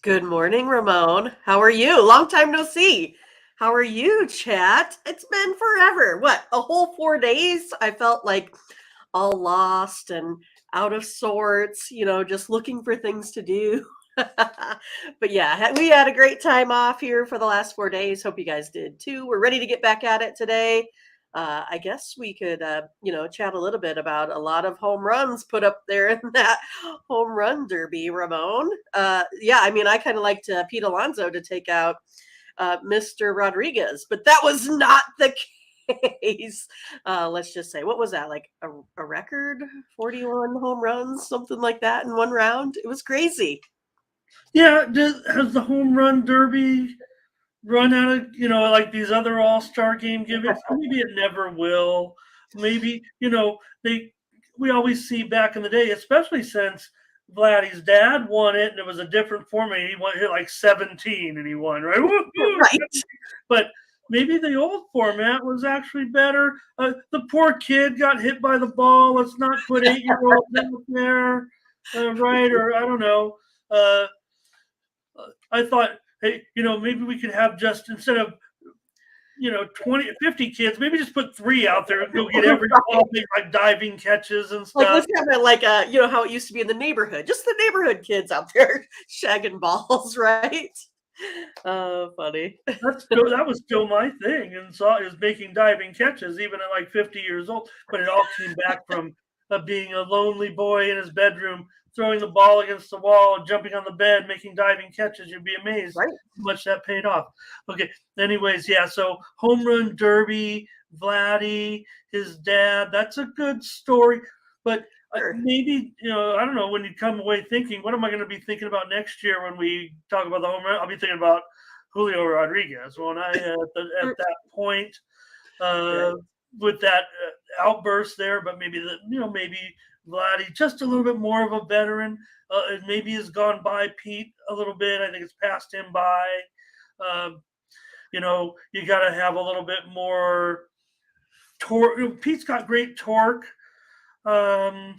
Good morning, Ramon. How are you? Long time no see. How are you, chat? It's been forever. What, a whole 4 days? I felt like all lost and out of sorts, just looking for things to do. But yeah, we had a great time off here for the last 4 days. Hope you guys did too. We're ready to get back at it today. I guess we could, chat a little bit about a lot of home runs put up there in that home run derby, Ramon. Yeah, I mean, I kind of liked Pete Alonso to take out Mr. Rodriguez, but that was not the case. Let's just say, what was that, like a record 41 home runs, something like that in one round? It was crazy. Yeah, has the home run derby run out of like these other All Star game gimmicks? Maybe it never will. Maybe they we always see back in the day, especially since Vladdy's dad won it, and it was a different format. He hit like 17, and he won, right? Right. But maybe the old format was actually better. The poor kid got hit by the ball. Let's not put 8-year-olds out there, right? Or I don't know. Uh, I thought, hey, maybe we could have just instead of 20, 50 kids, maybe just put 3 out there and go get every ball, make like diving catches and Like, stuff. let's have it like how it used to be in the neighborhood, just the neighborhood kids out there shagging balls, right? Oh, funny. That was still my thing, and saw is making diving catches even at like 50 years old. But it all came back from being a lonely boy in his bedroom, throwing the ball against the wall, jumping on the bed, making diving catches. You'd be amazed Right. how much that paid off. Okay. Anyways, yeah. So home run derby, Vladdy, his dad. That's a good story, but Sure. maybe I don't know, when you come away thinking, what am I going to be thinking about next year when we talk about the home run? I'll be thinking about Julio Rodriguez. When I at that point uh, Right. with that outburst there, but maybe maybe Vladdy just a little bit more of a veteran. Maybe has gone by Pete a little bit. I think it's passed him by. Um, you got to have a little bit more torque. Pete's got great torque. Um,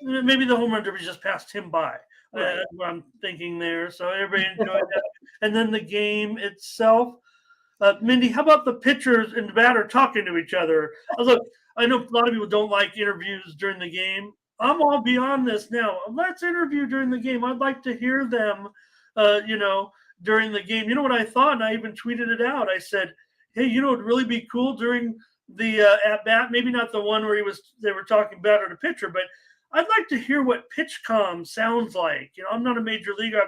Maybe the home run derby just passed him by. Right. That's what I'm thinking there. So everybody enjoyed that. And then the game itself. Mindy, how about the pitchers and the batter talking to each other? Look, I know a lot of people don't like interviews during the game. I'm all beyond this now. Let's interview during the game. I'd like to hear them, during the game. You know what I thought? And I even tweeted it out. I said, hey, it'd really be cool during the at bat. Maybe not the one where they were talking batter to pitcher, but I'd like to hear what pitch comm sounds like. I'm not a major leaguer.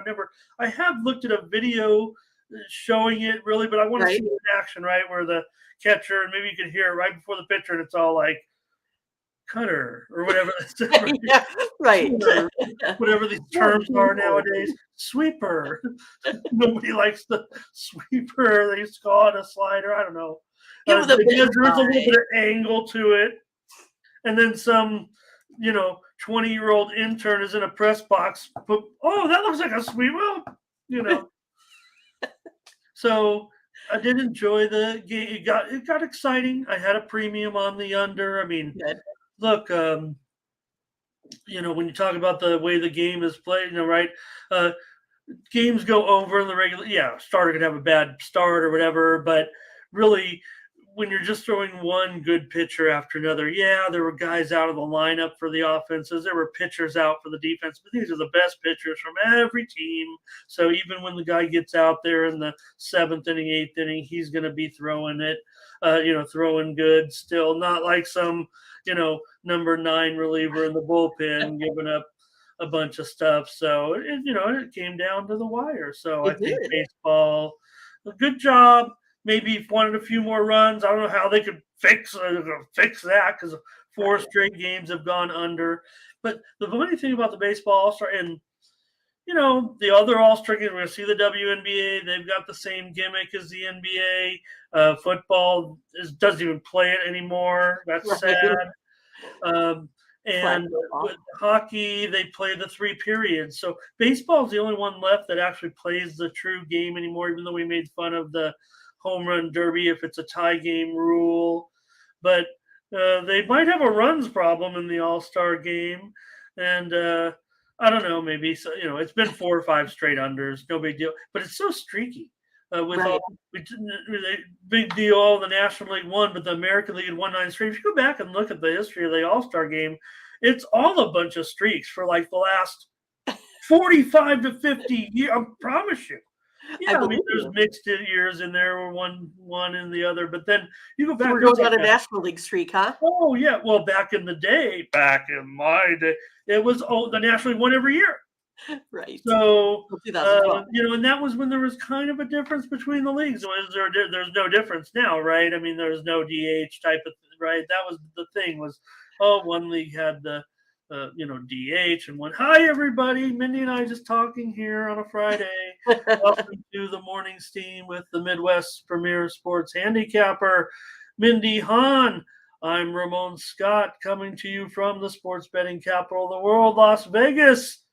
I have looked at a video showing it really, but I want to Right. see it in action, right? Where the catcher, and maybe you can hear it right before the pitcher, and it's all like cutter or whatever. Yeah. Right. Or whatever these terms are nowadays. Sweeper. Nobody likes the sweeper. They used to call it a slider. I don't know. Give them the big There's a little guy. bit of angle to it, and then some 20-year-old intern is in a press box. But, oh, that looks like a sweep. Well, you know. So I did enjoy the game. It got exciting. I had a premium on the under. I mean, Good. look, when you talk about the way the game is played, right? Uh, Games go over in the regular. Yeah, starter could have a bad start or whatever, but really, when you're just throwing one good pitcher after another, yeah, there were guys out of the lineup for the offenses. There were pitchers out for the defense, but these are the best pitchers from every team. So even when the guy gets out there in the 7th inning, 8th inning, he's going to be throwing it, throwing good still, not like some, number 9 reliever in the bullpen giving up a bunch of stuff. So it came down to the wire. So I It think did. baseball, a good job. Maybe wanted a few more runs. I don't know how they could fix that because 4 straight games have gone under. But the funny thing about the baseball All Star and the other All Star games, we're going to see the WNBA. They've got the same gimmick as the NBA. Football doesn't even play it anymore. That's Right. sad. Um, Flag and football. with hockey, they play the 3 periods. So baseball is the only one left that actually plays the true game anymore, even though we made fun of the home run derby if it's a tie game rule. But they might have a runs problem in the All-Star game. And I don't know, maybe so. It's been 4 or 5 straight unders, no big deal. But it's so streaky. With Right. all big deal, all the National League won, but the American League had won 9 straight. If you go back and look at the history of the All-Star game, it's all a bunch of streaks for like the last 45 to 50 years. I promise you. I Yeah, I mean, believe there's you. mixed years in there where one and the other, but then you go So back. we're There's going like on a National League streak, huh? oh yeah, well back in my day, it was the National League won every year. Right. So, Well, 2012. and that was when there was kind of a difference between the leagues. There's no difference now, right? I mean, there's no DH type of right. That was the thing was, one league had the, DH and one. Hi everybody, Mindy and I just talking here on a Friday. Welcome to the morning steam with the Midwest Premier Sports Handicapper, Mindy Hahn. I'm Ramon Scott coming to you from the sports betting capital of the world, Las Vegas.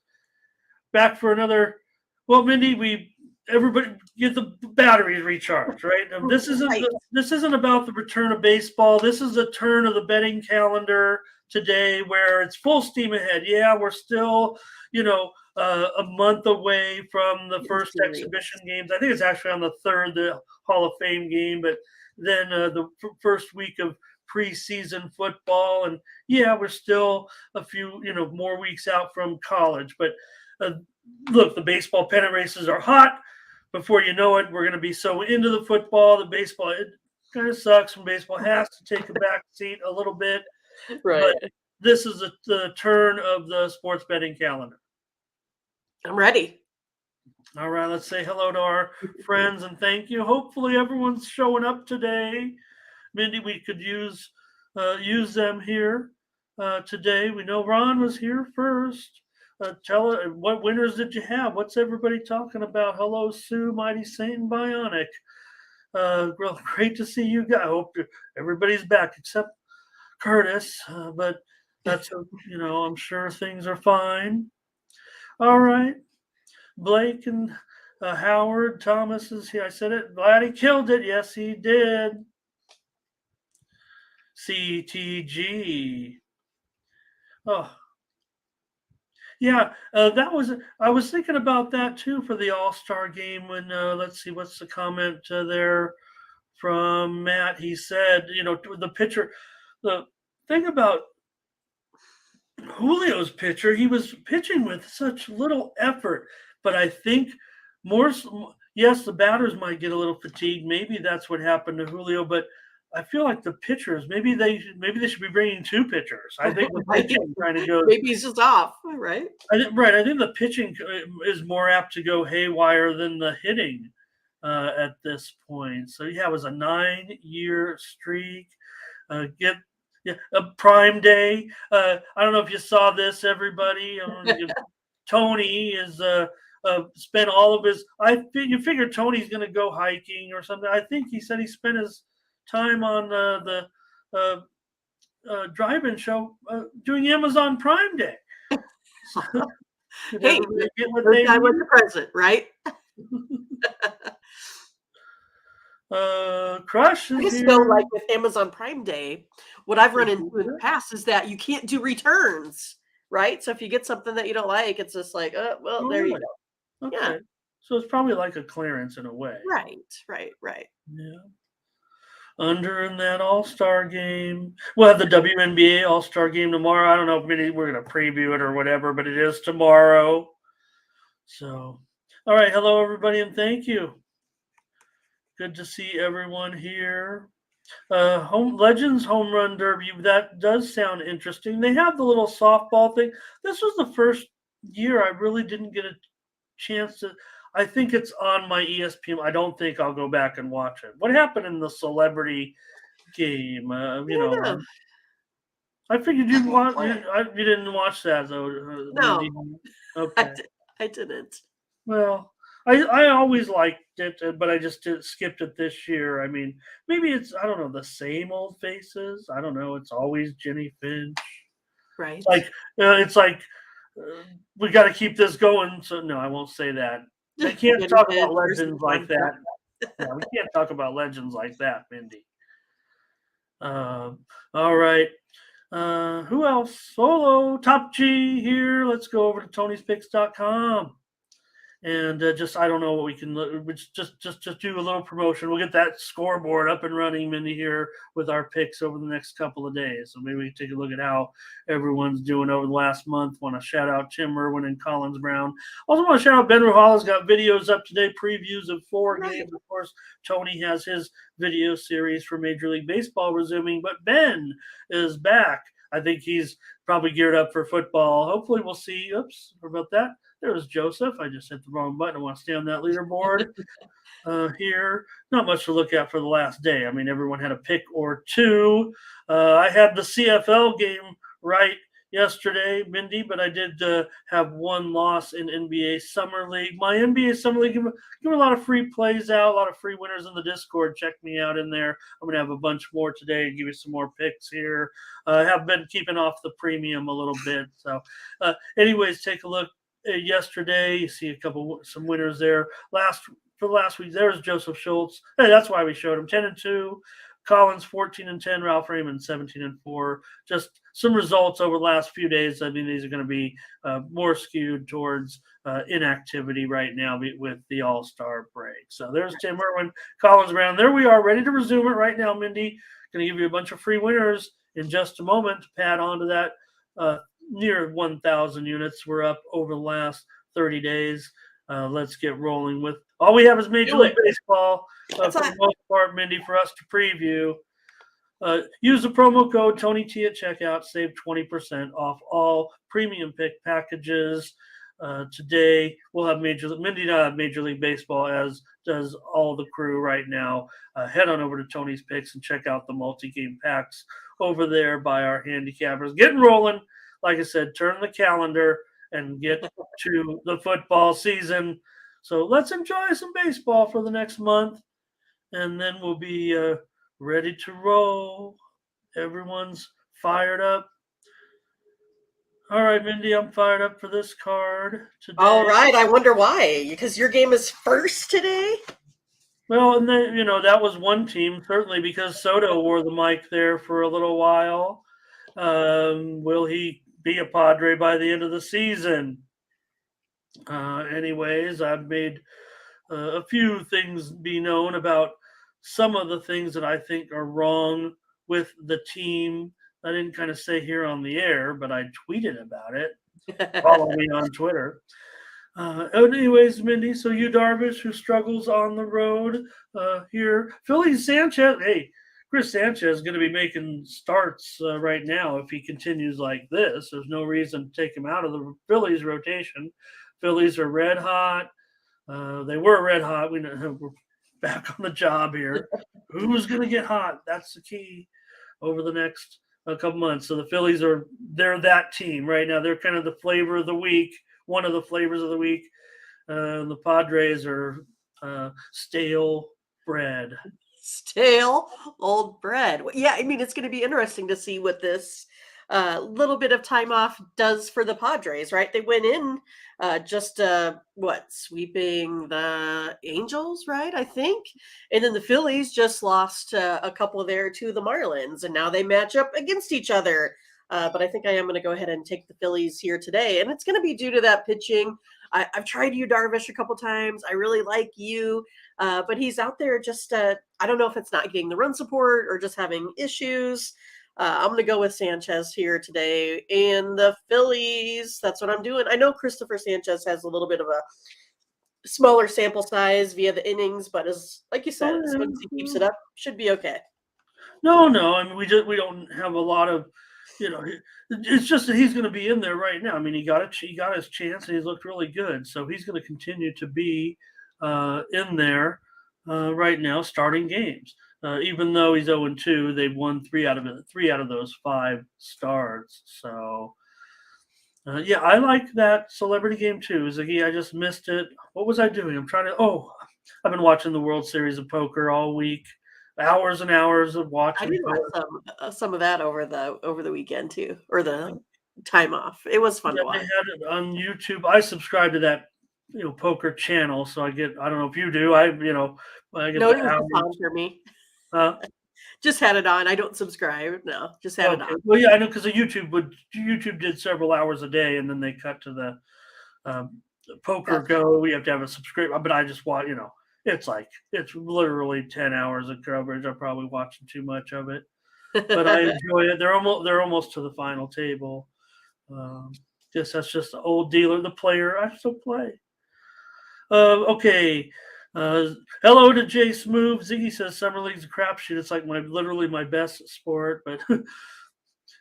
Back for another. Well, Mindy, everybody get the batteries recharged, right? This isn't Right. this isn't about the return of baseball. This is the turn of the betting calendar today, where it's full steam ahead. Yeah, we're still, a month away from the first exhibition games. I think it's actually on the 3rd, the Hall of Fame game, but then the first week of preseason football, and yeah, we're still a few, more weeks out from college, but. Look, the baseball pennant races are hot. Before you know it, we're going to be so into the football. The baseball, it kind of sucks when baseball has to take a back seat a little bit. Right. But this is the turn of the sports betting calendar. I'm ready. All right, let's say hello to our friends and thank you. Hopefully, everyone's showing up today. Mindy, we could use them here today. We know Ron was here first. Tell her what winners did you have? What's everybody talking about? Hello, Sue, Mighty Saint, and Bionic. Well, great to see you guys. I hope everybody's back except Curtis, but that's I'm sure things are fine. All right, Blake and Howard Thomas is here. I said it. Glad he killed it. Yes, he did. CTG. Oh, yeah, that was. I was thinking about that too for the All-Star game. When let's see, what's the comment there from Matt? He said, the pitcher. The thing about Julio's pitcher, he was pitching with such little effort, but I think more. Yes, the batters might get a little fatigued. Maybe that's what happened to Julio, but. I feel like the pitchers maybe they should be bringing 2 pitchers. I think the pitching kind of goes. Maybe he's just off, right? I think the pitching is more apt to go haywire than the hitting at this point. So yeah, it was a 9-year streak. A Prime Day. I don't know if you saw this, everybody. Tony is spent all of his. You figure Tony's going to go hiking or something. I think he said he spent his time on the drive-in show doing Amazon Prime Day. Hey, get what they need with the present, right? Crush is here. So, like with Amazon Prime Day, what I've run into in the past is that you can't do returns, right? So if you get something that you don't like, it's just like, well, there you go. Okay. Yeah. So it's probably like a clearance in a way. Right. Yeah. Under in that All-Star game. We'll have the WNBA All-Star game tomorrow. I don't know if we're going to preview it or whatever, but it is tomorrow. So, all right. Hello, everybody, and thank you. Good to see everyone here. Legends Home Run Derby. That does sound interesting. They have the little softball thing. This was the first year I really didn't get a chance to. I think it's on my ESPN. I don't think I'll go back and watch it. What happened in the celebrity game? I figured you'd watch. You didn't watch that though. No, okay, I didn't. Well, I always liked it, but I just skipped it this year. I mean, maybe it's I don't know the same old faces. I don't know. It's always Jenny Finch, right? Like it's like we got to keep this going. So no, I won't say that. I can't talk about legends like that. Yeah, we can't talk about legends like that, Mindy. All right. Who else? Solo, Top G here. Let's go over to Tony'sPicks.com. And just I don't know what we can just do a little promotion. We'll get that scoreboard up and running, Mindy, here with our picks over the next couple of days. So maybe we can take a look at how everyone's doing over the last month. Want to shout out Tim Irwin and Collins Brown. Also want to shout out Ben Ruhala's got videos up today, previews of 4 games. Of course, Tony has his video series for Major League Baseball resuming, but Ben is back. I think he's probably geared up for football. Hopefully we'll see. Oops, what about that? There's Joseph. I just hit the wrong button. I want to stay on that leaderboard here. Not much to look at for the last day. I mean, everyone had a pick or two. I had the CFL game right yesterday, Mindy, but I did have one loss in NBA Summer League. My NBA Summer League, give a lot of free plays out, a lot of free winners in the Discord. Check me out in there. I'm going to have a bunch more today and give you some more picks here. I have been keeping off the premium a little bit. So anyways, take a look. Yesterday, you see some winners there. For last week, there was Joseph Schultz. Hey, that's why we showed him 10-2. Collins 14-10. Ralph Raymond 17-4. Just some results over the last few days. I mean, these are going to be more skewed towards inactivity right now with the All-Star break. So there's Tim Irwin, Collins Brown. There we are, ready to resume it right now, Mindy. Going to give you a bunch of free winners in just a moment to pad onto that. Near 1,000 units were up over the last 30 days. Let's get rolling with all we have is Major League Baseball for the most part, Mindy, for us to preview. Use the promo code TonyT at checkout. Save 20% off all premium pick packages. Today we'll have Mindy not have Major League Baseball, as does all the crew right now. Head on over to Tony's Picks and check out the multi-game packs over there by our handicappers. Getting rolling. Like I said, turn the calendar and get to the football season. So let's enjoy some baseball for the next month, and then we'll be ready to roll. Everyone's fired up. All right, Mindy, I'm fired up for this card today. All right. I wonder why. Because your game is first today? Well, and then, that was one team, certainly because Soto wore the mic there for a little while. Will he be a Padre by the end of the season? Anyways, I've made a few things be known about some of the things that I think are wrong with the team. I didn't kind of say here on the air, but I tweeted about it. Follow me on Twitter. Anyways, Mindy, so you Darvish, who struggles on the road here. Phillies Sanchez, hey, Chris Sanchez is going to be making starts right now if he continues like this. There's no reason to take him out of the Phillies rotation. Phillies are red hot. They were red hot. We're back on the job here. Who's going to get hot? That's the key over the next couple months. So the Phillies they're that team right now. They're kind of the flavor of the week, one of the flavors of the week. The Padres are stale bread. Stale old bread. Yeah, I mean, it's going to be interesting to see what this little bit of time off does for the Padres, right? They went in sweeping the Angels, right? I think. And then the Phillies just lost a couple there to the Marlins, and now they match up against each other. But I think I am going to go ahead and take the Phillies here today. And it's going to be due to that pitching. I've tried you, Darvish, a couple times. I really like you. But he's out there just, I don't know if it's not getting the run support or just having issues. I'm going to go with Sanchez here today. And the Phillies, that's what I'm doing. I know Christopher Sanchez has a little bit of a smaller sample size via the innings, but like you said, as long as he keeps it up, should be okay. No. I mean, we don't have a lot of, it's just that he's going to be in there right now. I mean, he got his chance and he's looked really good. So he's going to continue to be in there right now, starting games. Even though he's 0-2, they've won three out of those 5 starts. So, yeah, I like that celebrity game too. Ziggy, I just missed it. What was I doing? I've been watching the World Series of Poker all week. Hours and hours of watching. I did watch some of that over the weekend too, or the time off. It was fun to watch. They had it on YouTube. I subscribe to that poker channel, so I don't know if you do. I get no, it was fun for me. Just had it on. I don't subscribe. No, just had it Okay. on. Well, yeah, I know because YouTube did several hours a day, and then they cut to the Poker Gotcha. Go. We have to have a subscription, but I just watch. It's literally 10 hours of coverage. I'm probably watching too much of it, but I enjoy it. They're almost to the final table. That's just the old dealer, the player. I still play. Okay. Uh, Hello to Jay Smoove. Ziggy says Summer League's a crapshoot. It's like literally my best sport, but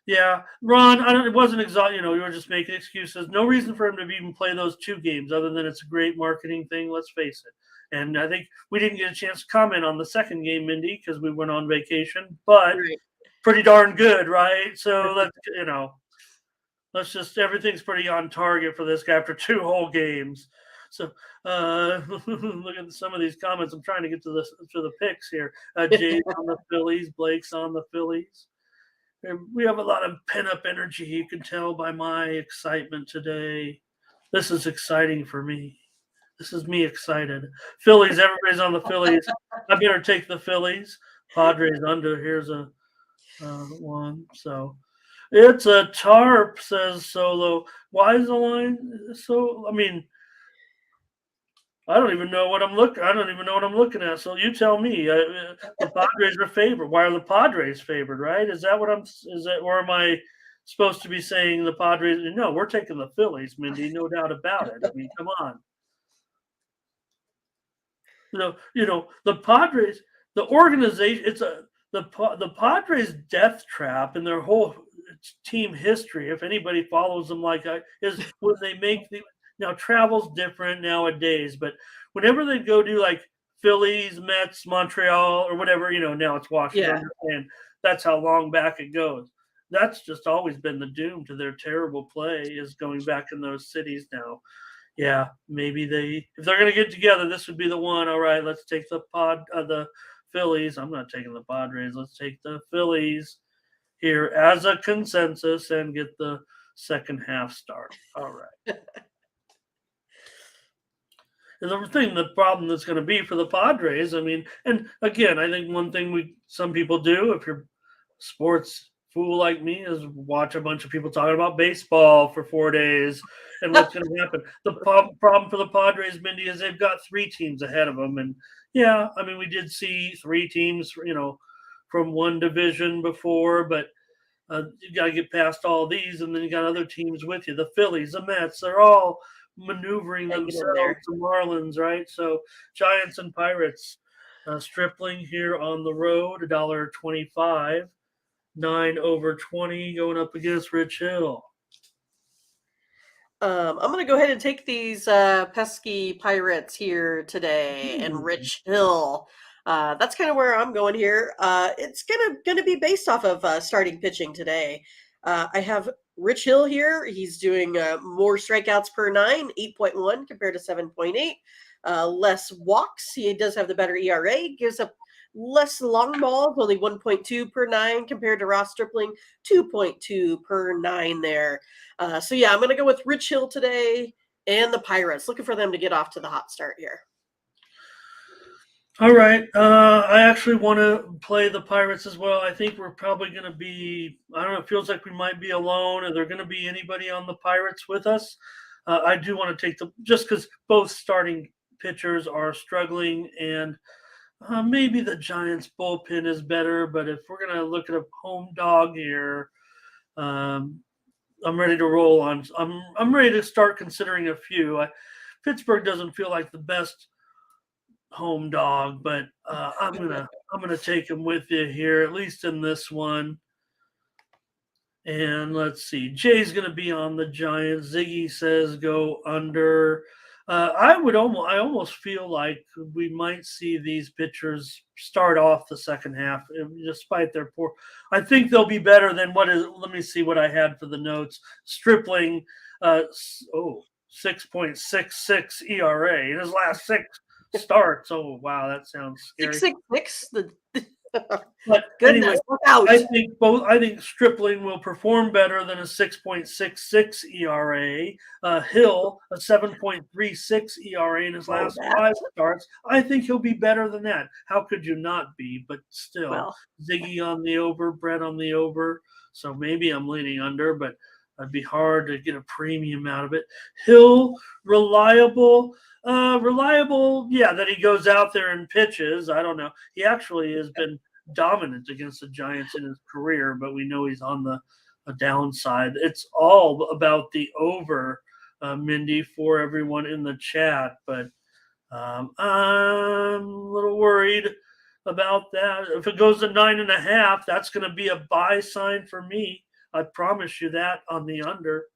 yeah, Ron, I don't. It wasn't exhaust. You were just making excuses. No reason for him to even play those two games, other than it's a great marketing thing. Let's face it. And I think we didn't get a chance to comment on the second game, Mindy, because we went on vacation. But Right. pretty darn good, right? So let's just everything's pretty on target for this guy after two whole games. So look at some of these comments. I'm trying to get to the picks here. Jay's on the Phillies, Blake's on the Phillies. And we have a lot of pent-up energy. You can tell by my excitement today. This is exciting for me. This is me excited. Phillies, everybody's on the Phillies. I better take the Phillies. Padres under. Here's a one. So it's a tarp, says Solo. Why is the line so? I mean, I don't even know what I'm looking. I don't even know what I'm looking at. So you tell me. The Padres are favored. Why are the Padres favored? Right? Is that what I'm? Is that or am I supposed to be saying the Padres? No, we're taking the Phillies, Mindy. No doubt about it. I mean, come on. The Padres, the organization. The Padres death trap and their whole team history. If anybody follows them like I is when they make the now travel's different nowadays, but whenever they go do like Phillies, Mets, Montreal, or whatever, now it's Washington, and that's how long back it goes. That's just always been the doom to their terrible play is going back in those cities now. Yeah, maybe if they're gonna get together, this would be the one. All right, let's take the Phillies. I'm not taking the Padres. Let's take the Phillies here as a consensus and get the second half started. All right. And the problem that's going to be for the Padres, I mean, and again, I think one thing some people do, if you're a sports fool like me, is watch a bunch of people talking about baseball for 4 days and what's going to happen. The problem for the Padres, Mindy, is they've got three teams ahead of them, and yeah, I mean, we did see three teams, from one division before, but you got to get past all these, and then you got other teams with you. The Phillies, the Mets, they're all maneuvering themselves. The Marlins, right? So Giants and Pirates, Stripling here on the road, $1.25, 9/20 going up against Rich Hill. I'm going to go ahead and take these pesky Pirates here today and Rich Hill. That's kind of where I'm going here. It's gonna be based off of starting pitching today. I have Rich Hill here. He's doing more strikeouts per nine, 8.1 compared to 7.8. Less walks. He does have the better ERA. Gives up less long balls, only 1.2 per nine compared to Ross Stripling, 2.2 per nine there. So yeah, I'm going to go with Rich Hill today and the Pirates. Looking for them to get off to the hot start here. All right. I actually want to play the Pirates as well. I think we're probably going to be, I don't know, it feels like we might be alone. Are there going to be anybody on the Pirates with us? I do want to take just because both starting pitchers are struggling and maybe the Giants bullpen is better. But if we're going to look at a home dog here, I'm ready to roll on. I'm ready to start considering a few. Pittsburgh doesn't feel like the best home dog, but I'm gonna take him with you here, at least in this one. And let's see, Jay's gonna be on the Giants. Ziggy says go under. I almost feel like we might see these pitchers start off the second half, despite their poor. I think they'll be better than what is. Let me see what I had for the notes. Stripling, 6.66 ERA in his last six starts. Oh wow, that sounds scary. 6.66. But Goodness, anyway, look out. I think Stripling will perform better than a 6.66 ERA. Hill, a 7.36 ERA in his Oh, last that. 5 starts. I think he'll be better than that. How could you not be? But still, Well, Ziggy on the over, Brett on the over. So maybe I'm leaning under, but it'd be hard to get a premium out of it. Hill, reliable. Reliable, yeah, that he goes out there and pitches. I don't know. He actually has been dominant against the Giants in his career, but we know he's on the downside. It's all about the over, Mindy, for everyone in the chat. But I'm a little worried about that. If it goes to 9.5, that's going to be a buy sign for me. I promise you that on the under.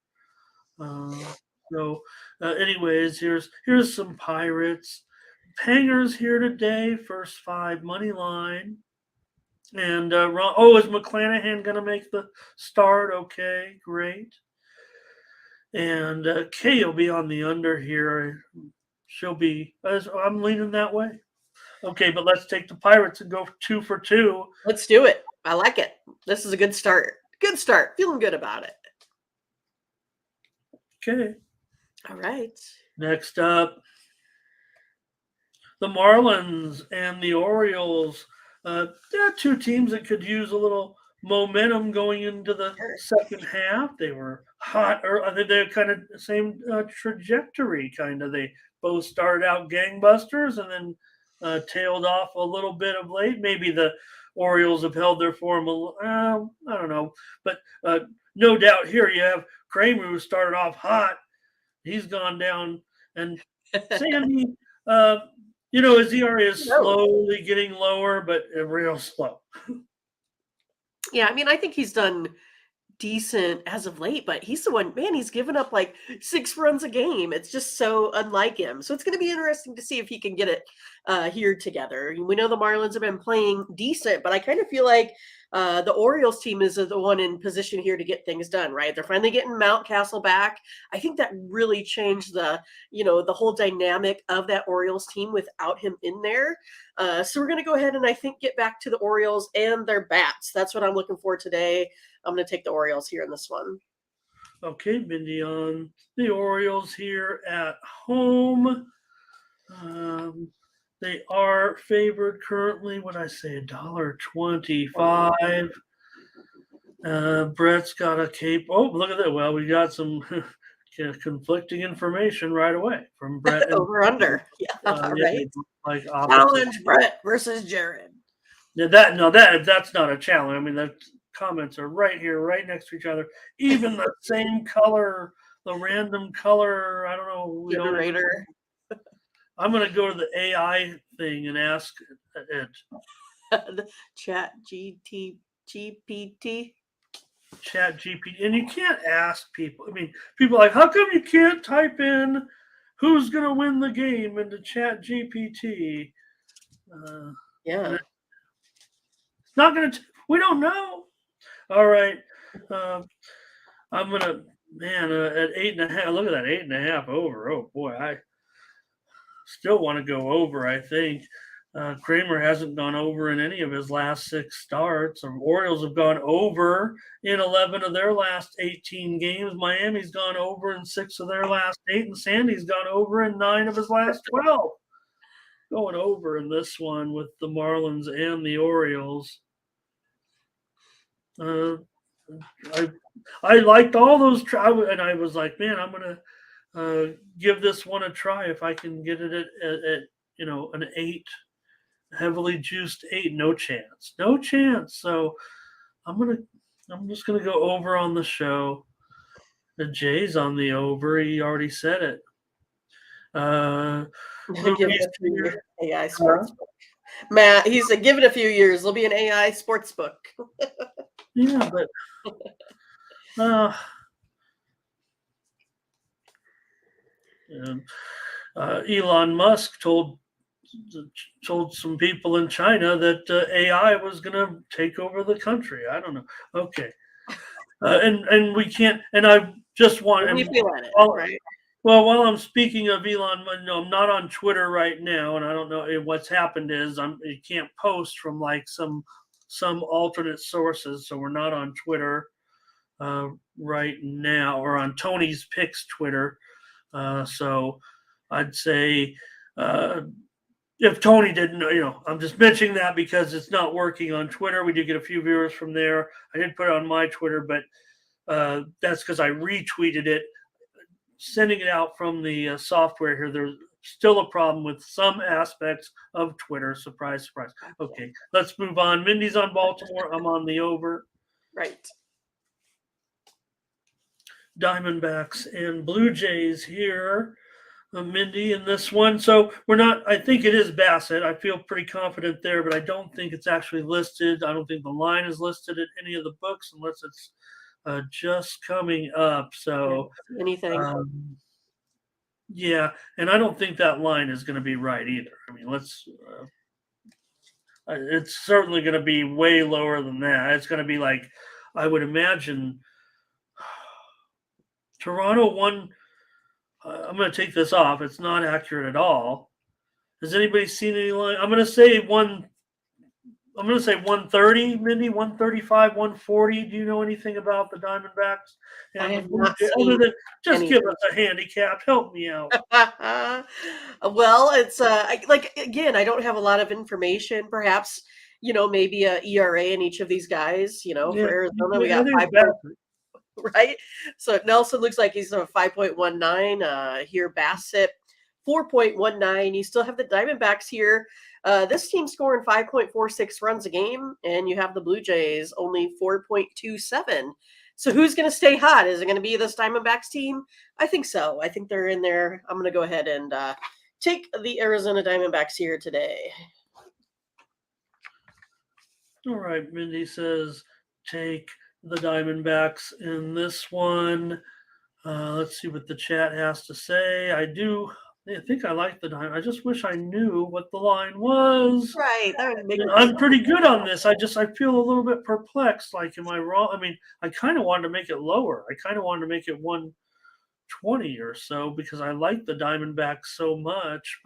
So, anyways, here's some Pirates. Pangers here today, first 5 money line. And is McClanahan going to make the start? Okay, great. And Kay will be on the under here. She'll be. I'm leaning that way. Okay, but let's take the Pirates and go 2 for 2. let's do it. I like it. This is a good start. Good start. Feeling good about it. Okay. All right. Next up, the Marlins and the Orioles. They're 2 teams that could use a little momentum going into the second half. They were hot, or I think they're kind of the same trajectory. Kind of, they both started out gangbusters and then tailed off a little bit of late. Maybe the Orioles have held their form. I don't know, but no doubt here you have Kramer, who started off hot. He's gone down, and Sandy. His ERA is slowly getting lower, but real slow. Yeah, I mean, I think he's done decent as of late, but he's the one, man, he's given up like 6 runs a game. It's just so unlike him. So it's going to be interesting to see if he can get it here together. We know the Marlins have been playing decent, but I kind of feel like the Orioles team is the one in position here to get things done, right? They're finally getting Mountcastle back. I think that really changed the whole dynamic of that Orioles team without him in there. So we're going to go ahead and I think get back to the Orioles and their bats. That's what I'm looking for today. I'm going to take the Orioles here in this one. Okay, Mindy on the Orioles here at home. They are favored currently. What I say, $1.25. Brett's got a cape. Oh, look at that. Well, we got some conflicting information right away from Brett. Over under. Yeah, right. Like challenge Brett versus Jared. Yeah, that's not a challenge. I mean, the comments are right here, right next to each other. Even the same color, the random color. I don't know. Generator. I'm going to go to the AI thing and ask it. The Chat GPT. Chat GPT. And you can't ask people. I mean, people are like, how come you can't type in who's going to win the game into Chat GPT? Yeah. It's not going to, we don't know. All right. I'm going to, at 8.5, look at that, 8.5 over. Oh, boy. I still want to go over, I think. Kramer hasn't gone over in any of his last 6 starts. The Orioles have gone over in 11 of their last 18 games. Miami's gone over in 6 of their last 8, and Sandy's gone over in 9 of his last 12. Going over in this one with the Marlins and the Orioles. I liked all those, and I was like, man, I'm going to give this one a try if I can get it at an 8. Heavily juiced 8, no chance. So I'm just gonna go over on the show. The Jay's on the over. He already said it. Give it a few years. AI sports book. Matt, he said, give it a few years. There'll be an AI sports book. Yeah, but Elon Musk told some people in China that AI was going to take over the country. I don't know. Okay. And we can't, and I just want, we feel at it, right? Well, while I'm speaking of Elon, no, I'm not on Twitter right now, and I don't know what's happened is you can't post from like some alternate sources, so we're not on Twitter uh, right now, or on Tony's Picks Twitter. So I'd say uh, if Tony didn't know, I'm just mentioning that because it's not working on Twitter. We did get a few viewers from there. I did put it on my Twitter, but that's because I retweeted it. Sending it out from the software here, there's still a problem with some aspects of Twitter. Surprise, surprise. Okay, let's move on. Mindy's on Baltimore. I'm on the over. Right. Diamondbacks and Blue Jays here. Mindy in this one. So we're not, I think it is Bassett. I feel pretty confident there, but I don't think it's actually listed. I don't think the line is listed in any of the books unless it's just coming up. So anything. Yeah, and I don't think that line is going to be right either. I mean, it's certainly going to be way lower than that. It's going to be like, I would imagine, Toronto won. I'm going to take this off. It's not accurate at all. Has anybody seen any line? I'm going to say 130, Mindy, 135, 140. Do you know anything about the Diamondbacks? I And have not other seen than just anything. give us a handicap. Help me out. Well, it's again, I don't have a lot of information. Perhaps maybe a ERA in each of these guys. For Yeah, Arizona, we I got think 5. it's better. Right. So Nelson looks like he's a 5.19. Here Bassett 4.19. You still have the Diamondbacks here. This team scoring 5.46 runs a game, and you have the Blue Jays only 4.27. So who's going to stay hot? Is it going to be this Diamondbacks team? I think so. I think they're in there. I'm going to go ahead and take the Arizona Diamondbacks here today. All right, Mindy says take the Diamondbacks in this one. Let's see what the chat has to say. I think I like the Diamond. I just wish I knew what the line was. Right. That would make I'm pretty good on this. I feel a little bit perplexed. Like, am I wrong? I mean, I kind of wanted to make it lower. I kind of wanted to make it 120 or so because I like the Diamondbacks so much.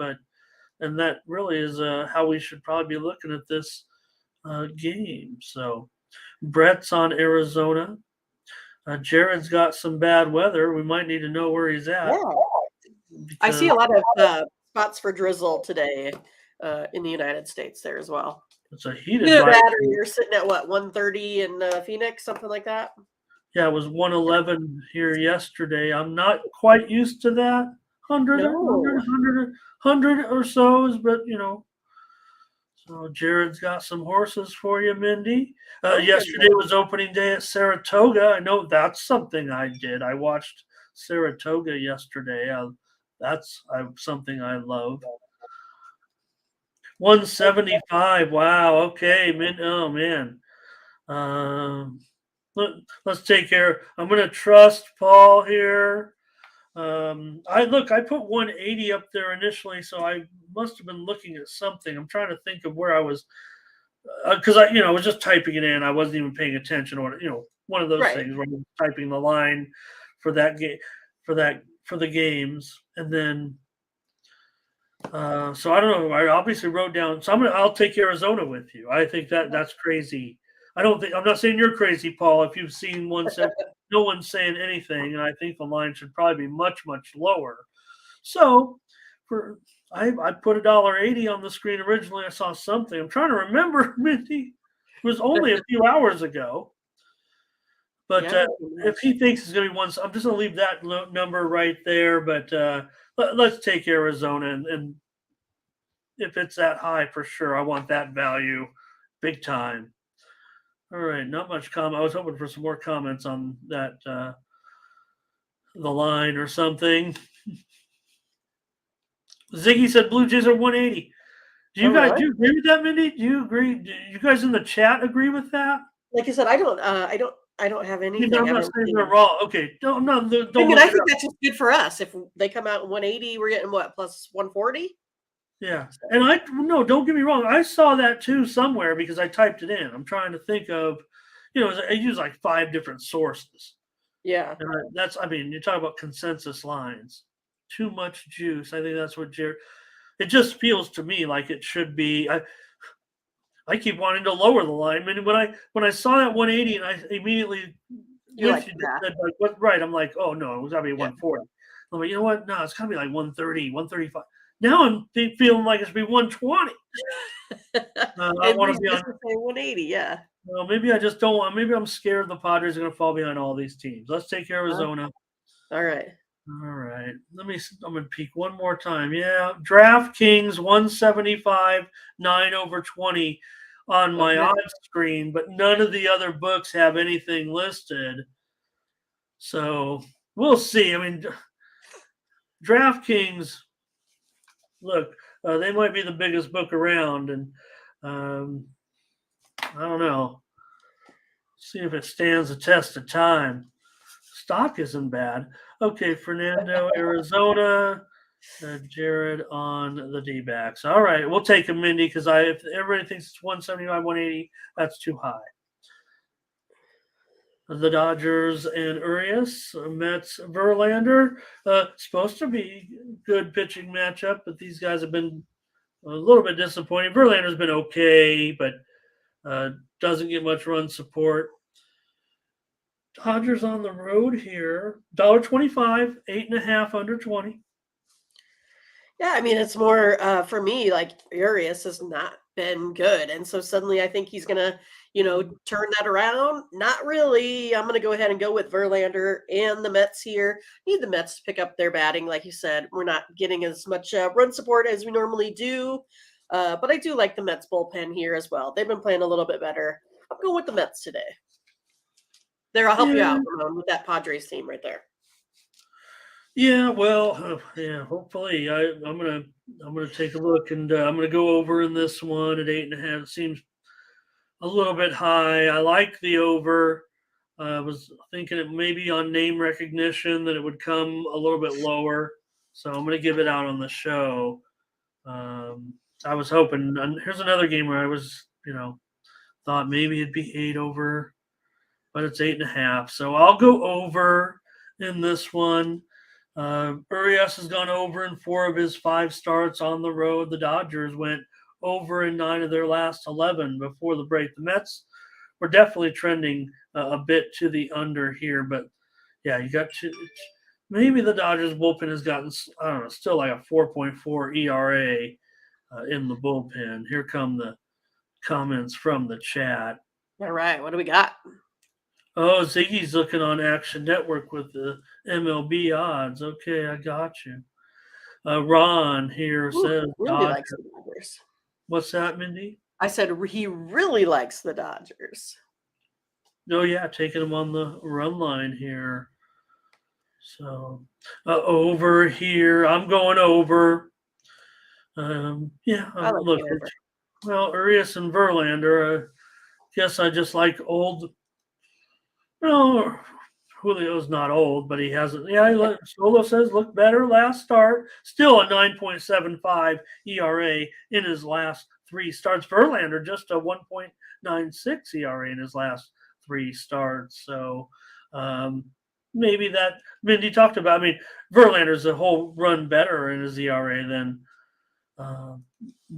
And that really is how we should probably be looking at this game. So Brett's on Arizona. Jared's got some bad weather. We might need to know where he's at. Yeah. I see a lot of spots for drizzle today in the United States there as well. It's a heated Either that or you're sitting at what, 130 in Phoenix, something like that? Yeah, it was 111 here yesterday. I'm not quite used to that. 100 or so, but So Jared's got some horses for you, Mindy. Yesterday was opening day at Saratoga. I know that's something I did. I watched Saratoga yesterday. That's something I love. 175. Wow. Okay. Oh man. Let's take care. I'm going to trust Paul here. I put 180 up there initially, so I must have been looking at something. I'm trying to think of where I was, because I was just typing it in. I wasn't even paying attention, or one of those things where I'm typing the line for that game, for the games, and then. So I don't know. I obviously wrote down. So I'll take Arizona with you. I think that's crazy. I'm not saying you're crazy, Paul. If you've seen one set, no one's saying anything, and I think the line should probably be much, much lower. So I put $1.80 on the screen originally. I saw something. I'm trying to remember, Mindy. It was only a few hours ago. But if he thinks it's going to be one, I'm just going to leave that number right there. But let's take Arizona, and if it's that high, for sure, I want that value big time. All right, not much comment. I was hoping for some more comments on that, the line or something. Ziggy said Blue Jays are 180. Do you guys do you agree with that, Mindy? Do you agree? Do you guys in the chat agree with that? Like I said, I don't have anything. I'm not saying they're wrong. Okay, don't I think that's just good for us. If they come out 180, we're getting what, plus 140? Yeah, and don't get me wrong. I saw that too somewhere because I typed it in. I'm trying to think of, I use like 5 different sources. Yeah, and you talk about consensus lines. too much juice. I think that's what Jared. It just feels to me like it should be. I keep wanting to lower the line. I mean, when I saw that 180, and I immediately You with like you that? said like what right. I'm like, oh no, it was gotta be Yeah. 140. I'm like, you know what? No, it's gotta be like 130, 135. Now I'm feeling like it should be 120. I At want to least be this on. is saying 180. Yeah. Well, maybe I just don't want. Maybe I'm scared the Padres are going to fall behind all these teams. Let's take Huh? Arizona. All right. All right. I'm going to peek one more time. Yeah. DraftKings 175, 9/20 on my Okay. odds screen, but none of the other books have anything listed. So we'll see. I mean, DraftKings, look, they might be the biggest book around, and um, I don't know. See if it stands the test of time. Stock isn't bad. Okay, Fernando, Arizona. Jared on the D-backs. All right, we'll take a Mindy because if everybody thinks it's 175, 180, that's too high. The Dodgers and Urias, Mets, Verlander. Supposed to be good pitching matchup, but these guys have been a little bit disappointing. Verlander's been okay, but doesn't get much run support. Dodgers on the road here. $1.25, 8.5 under 20. Yeah, I mean, it's more for me, like Urias has not been good. And so suddenly I think he's gonna, turn that around. Not really. I'm gonna go ahead and go with Verlander and the Mets here. Need the Mets to pick up their batting. Like you said, we're not getting as much run support as we normally do. But I do like the Mets bullpen here as well. They've been playing a little bit better. I'm going with the Mets today. There, I'll help you Yeah, out, Ramon, with that Padres team right there. yeah. Well, yeah. Hopefully, I'm gonna take a look, and I'm gonna go over in this one at 8.5. It seems a little bit high. I like the over. I was thinking it maybe on name recognition that it would come a little bit lower, so I'm gonna give it out on the show. Um, I was hoping. And here's another game where I was, thought maybe it'd be 8 over, but it's 8.5. So I'll go over in this one. Urias has gone over in 4 of his 5 starts on the road. The Dodgers went over in 9 of their last 11 before the break. The Mets were definitely trending a bit to the under here, but yeah, you got to. Maybe the Dodgers bullpen has gotten, I don't know, still like a 4.4 ERA in the bullpen. Here come the comments from the chat. All right, what do we got? Oh, Ziggy's looking on Action Network with the MLB odds. Okay, I got you. Ron here Ooh, says really Dodgers. likes the Dodgers. What's that, Mindy? I said he really likes the Dodgers. Oh, yeah, taking them on the run line here. So over here, I'm going over. Yeah, I like look, the over. well, Urias and Verlander. Guess I just like old. Well, Julio's not old, but he hasn't. Yeah, Solo says looked better last start. Still a 9.75 ERA in his last 3 starts. Verlander just a 1.96 ERA in his last 3 starts. So maybe that Mindy talked about. I mean, Verlander's a whole run better in his ERA than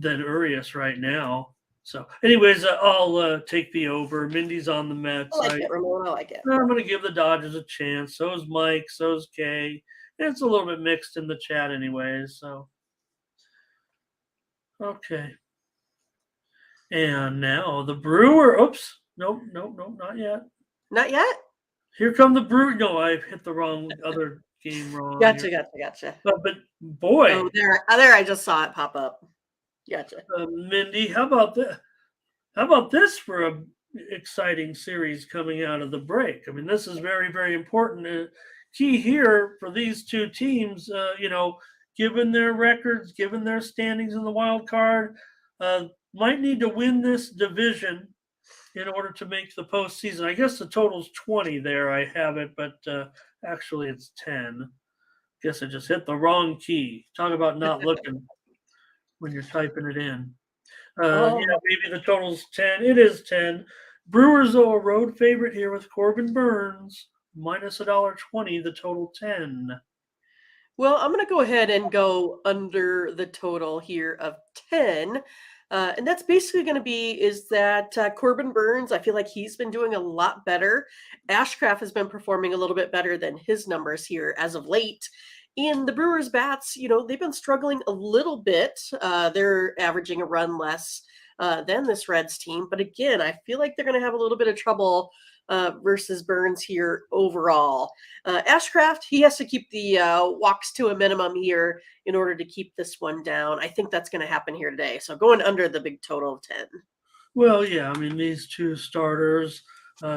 Urias right now. So, anyways, I'll take the over. Mindy's on the Mets. I like it, Ramon. I like it. I'm going to give the Dodgers a chance. So is Mike. So is Kay. It's a little bit mixed in the chat, anyways. So, okay. And now the Brewer. Oops. Nope. Not yet. Not yet? Here come the Brewer. No, I hit the wrong other game wrong. Gotcha. But boy. Oh, there I just saw it pop up. Gotcha. Mindy, how about this? How about this for a exciting series coming out of the break? I mean, this is very, very important. Key here for these two teams, given their records, given their standings in the wild card, might need to win this division in order to make the postseason. I guess the total's 20 there. I have it, but actually it's 10. Guess I just hit the wrong key. Talk about not looking when you're typing it in. Maybe the total's 10. It is 10. Brewers, though, a road favorite here with Corbin Burns, minus $1.20, the total 10. Well, I'm going to go ahead and go under the total here of 10. And that's basically going to be is that Corbin Burns, I feel like he's been doing a lot better. Ashcraft has been performing a little bit better than his numbers here as of late. And the Brewers bats, they've been struggling a little bit. They're averaging a run less than this Reds team. But again, I feel like they're going to have a little bit of trouble versus Burns here overall. Ashcraft, he has to keep the walks to a minimum here in order to keep this one down. I think that's going to happen here today. So going under the big total of 10. Well, yeah, I mean, these two starters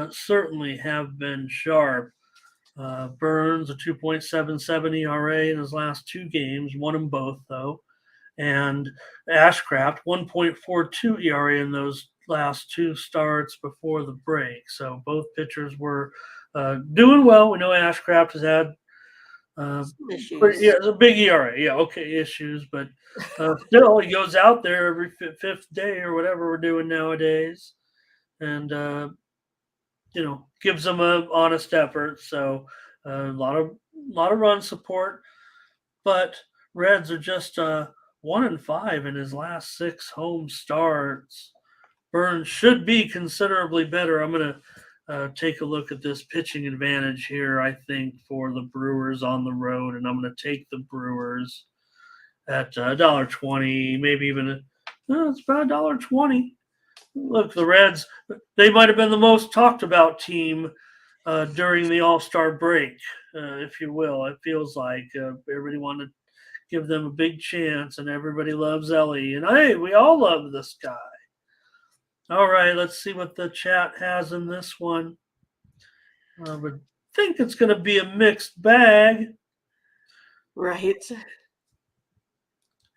certainly have been sharp. Burns, a 2.77 ERA in his last two games, won them both, though. And Ashcraft, 1.42 ERA in those last two starts before the break. So both pitchers were doing well. We know Ashcraft has had Issues. yeah, it's a big ERA. Yeah, okay, issues, but still, he goes out there every fifth day or whatever we're doing nowadays, and gives them an honest effort. So a lot of run support, but Reds are just 1-5 in his last 6 home starts. Burns should be considerably better. I'm going to take a look at this pitching advantage here, I think, for the Brewers on the road, and I'm going to take the Brewers at $1.20, maybe even it's about $1.20. Look, the Reds, they might have been the most talked about team during the All-Star break, if you will. It feels like everybody wanted to give them a big chance, and everybody loves Ellie. And hey, we all love this guy. All right, let's see what the chat has in this one. I would think it's going to be a mixed bag. Right.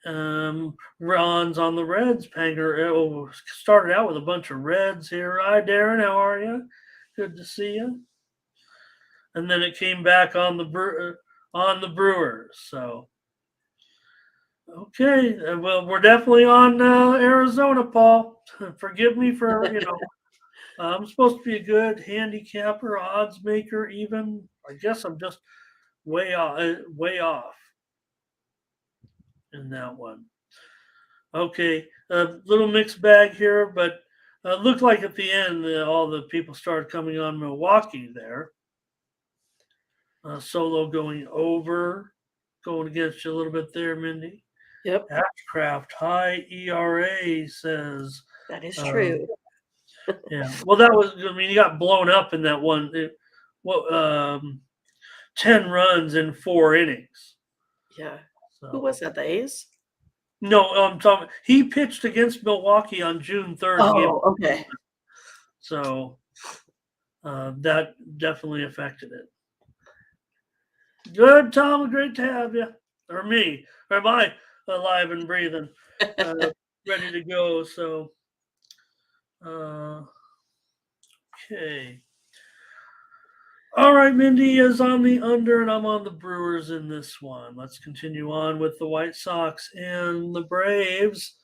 Ron's on the Reds. Panger started out with a bunch of Reds here. Hi, Darren. How are you? Good to see you. And then it came back on the Brewers. So, okay. Well, we're definitely on Arizona, Paul. Forgive me for, I'm supposed to be a good handicapper, odds maker, even. I guess I'm just way off in that one. Okay, a little mixed bag here, but looked like at the end all the people started coming on Milwaukee there. Solo going against you a little bit there, Mindy. Yep. Ashcraft, high ERA, says. That is true. Yeah. Well, that was, he got blown up in that one. 10 runs in 4 innings. Yeah. So. Who was that, the A's? No, I'm talking. He pitched against Milwaukee on June 3rd. Oh, okay. So that definitely affected it. Good, Tom. Great to have you. Or me. Or am I alive and breathing? Ready to go. So, okay. All right, Mindy is on the under, and I'm on the Brewers in this one. Let's continue on with the White Sox and the Braves.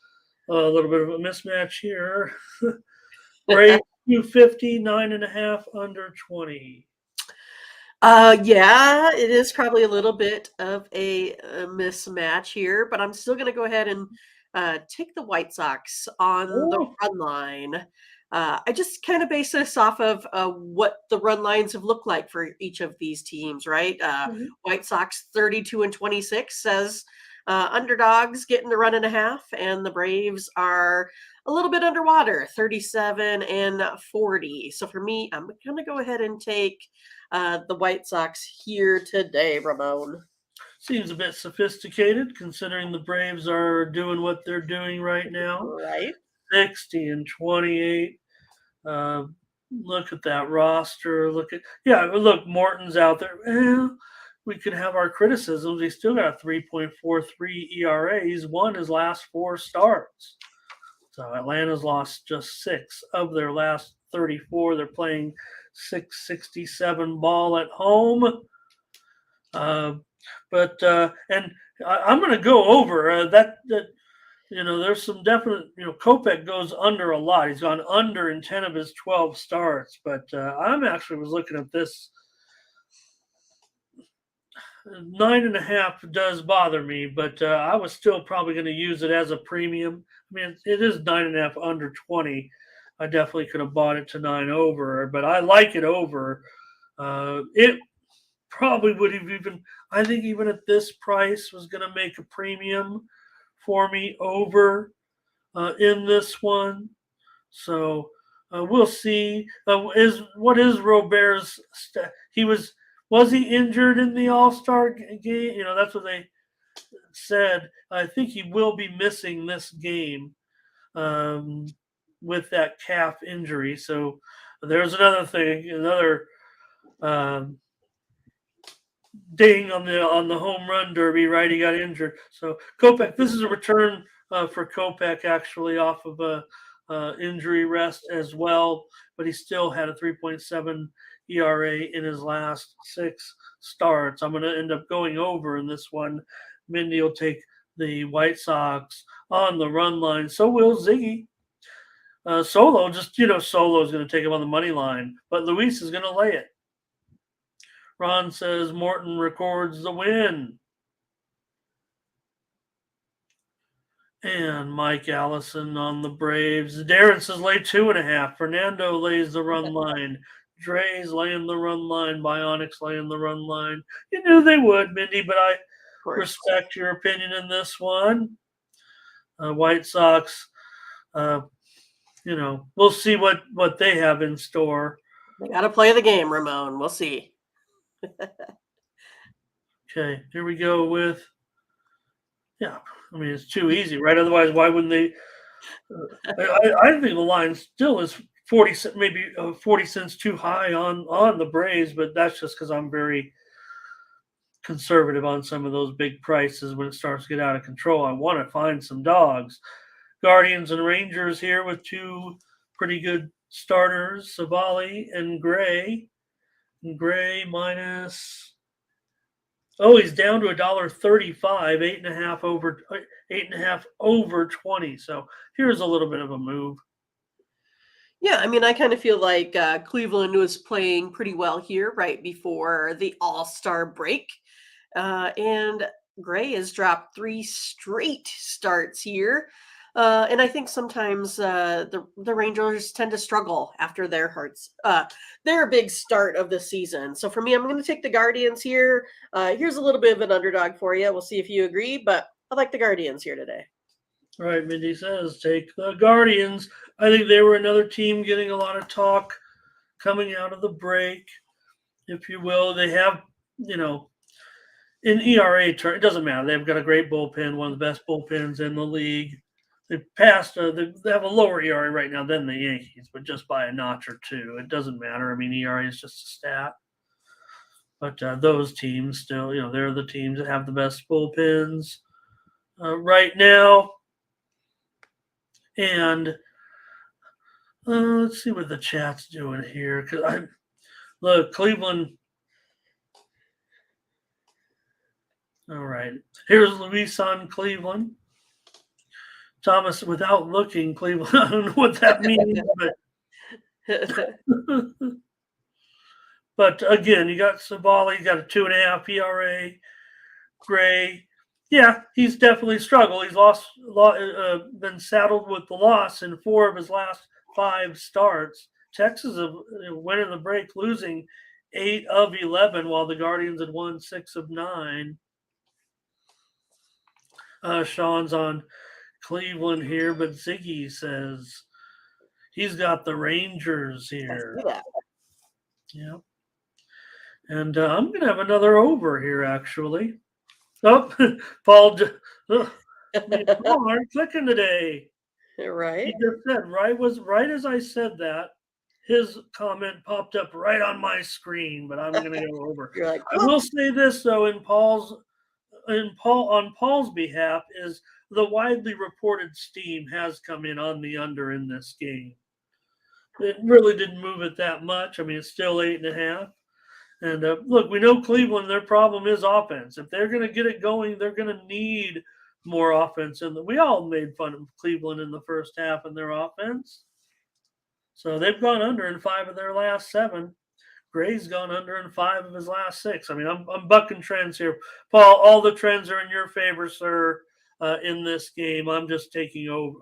A little bit of a mismatch here. Braves 250, 9.5 under 20. Yeah, it is probably a little bit of a mismatch here, but I'm still going to go ahead and take the White Sox on the run line. I just kind of base this off of what the run lines have looked like for each of these teams, right? White Sox 32-26 says underdogs getting the 1.5, and the Braves are a little bit underwater, 37-40. So for me, I'm going to go ahead and take the White Sox here today, Ramon. Seems a bit sophisticated considering the Braves are doing what they're doing right now. Right. 60-28. Look at that roster. Look, Morton's out there. We could have our criticisms. He still got a 3.43 ERA. He's won his last 4 starts. So Atlanta's lost just 6 of their last 34. They're playing 667 ball at home. But I'm going to go over that. There's some definite. Kopech goes under a lot. He's gone under in 10 of his 12 starts. But I'm actually was looking at this. 9.5 does bother me, but I was still probably going to use it as a premium. I mean, it is 9.5 under 20. I definitely could have bought it to 9 over, but I like it over. It probably would have even, I think, even at this price, was going to make a premium for me over in this one. So we'll see. Is Robert's? He was he injured in the All Star game? You know, that's what they said. I think he will be missing this game um, with that calf injury. So there's another thing, another um, ding on the home run derby. Right, he got injured. So Kopech, this is a return for Kopech actually off of a injury rest as well, but he still had a 3.7 ERA in his last 6 starts. I'm going to end up going over in this one. Mindy will take the White Sox on the run line. So will Ziggy. Solo, Solo is going to take him on the money line, but Luis is going to lay it. Ron says Morton records the win. And Mike Allison on the Braves. Darren says lay 2.5. Fernando lays the run line. Dre's laying the run line. Bionics laying the run line. You knew they would, Mindy, but I respect your opinion in this one. White Sox, we'll see what they have in store. They got to play the game, Ramon. We'll see. Okay, here we go with, I mean, it's too easy, right? Otherwise, why wouldn't they? I think the line still is 40 cents, maybe 40 cents too high on the Braves, but that's just because I'm very conservative on some of those big prices when it starts to get out of control. I want to find some dogs. Guardians and Rangers here with 2 pretty good starters, Savali and Gray. And Gray minus. Oh, he's down to $1.35, 8.5 over 20. So here's a little bit of a move. Yeah, I mean, I kind of feel like Cleveland was playing pretty well here right before the All-Star break. And Gray has dropped 3 straight starts here. And I think sometimes the Rangers tend to struggle after their big start of the season. So for me, I'm going to take the Guardians here. Here's a little bit of an underdog for you. We'll see if you agree, but I like the Guardians here today. All right, Mindy says take the Guardians. I think they were another team getting a lot of talk coming out of the break, if you will. They have, in ERA terms, it doesn't matter. They've got a great bullpen, one of the best bullpens in the league. They passed. They have a lower ERA right now than the Yankees, but just by a notch or two. It doesn't matter. I mean, ERA is just a stat. But those teams still, they're the teams that have the best bullpens right now. And let's see what the chat's doing here. Because look, Cleveland. All right, here's Luis on Cleveland. Thomas, without looking, Cleveland. I don't know what that means, but again, you got Savali, you got a 2.5 ERA. Gray, yeah, he's definitely struggled. He's been saddled with the loss in 4 of his last 5 starts. Texas winning the break, losing 8 of 11, while the Guardians had won 6 of 9. Sean's on Cleveland here, but Ziggy says he's got the Rangers here. Yeah. And I'm going to have another over here, actually. Oh, Paul aren't clicking today. Right. He just said, right as I said that, his comment popped up right on my screen, but I'm going to go over. You're like, I will say this, though, on Paul's behalf, is the widely reported steam has come in on the under in this game. It really didn't move it that much. I mean, it's still 8.5. And look, we know Cleveland, their problem is offense. If they're going to get it going, they're going to need more offense. And we all made fun of Cleveland in the first half and their offense. So they've gone under in 5 of their last 7. Gray's gone under in 5 of his last 6. I mean, I'm bucking trends here, Paul. All the trends are in your favor, sir. In this game, I'm just taking over.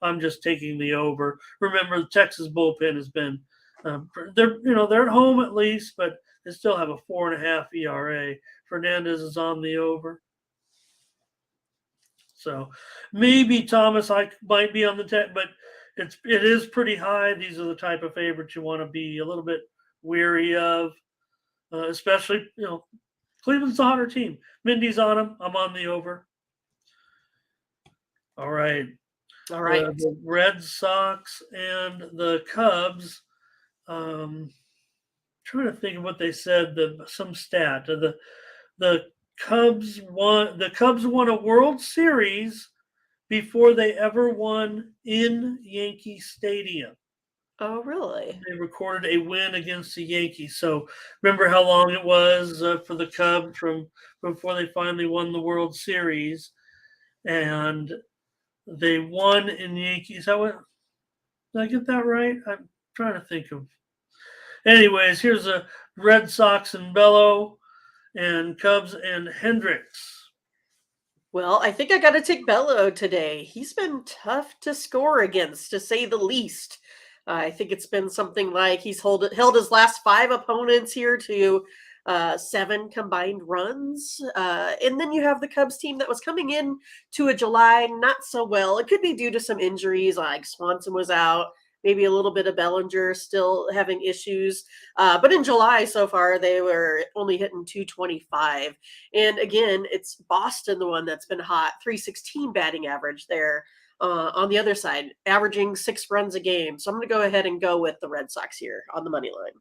I'm just taking the over. Remember, the Texas bullpen has been they're at home at least, but they still have a 4.5 ERA. Fernandez is on the over. So maybe Thomas, I might be on the tech, but it is pretty high. These are the type of favorites you want to be a little bit weary of, especially Cleveland's the hotter team. Mindy's on them. I'm on the over. All right. The Red Sox and the Cubs. Trying to think of what they said. Some stat. The Cubs won a World Series before they ever won in Yankee Stadium. Oh, really? They recorded a win against the Yankees. So remember how long it was for the Cubs from before they finally won the World Series, and they won in Yankees. Did I get that right? I'm trying to think of. Anyways, here's a Red Sox and Bello, and Cubs and Hendricks. Well, I think I got to take Bello today. He's been tough to score against, to say the least. I think it's been something like he's held his last 5 opponents here to 7 combined runs. And then you have the Cubs team that was coming in to a July not so well. It could be due to some injuries, like Swanson was out. Maybe a little bit of Bellinger still having issues. But in July so far, they were only hitting 225. And again, it's Boston, the one that's been hot, 316 batting average there on the other side, averaging 6 runs a game. So I'm going to go ahead and go with the Red Sox here on the money line.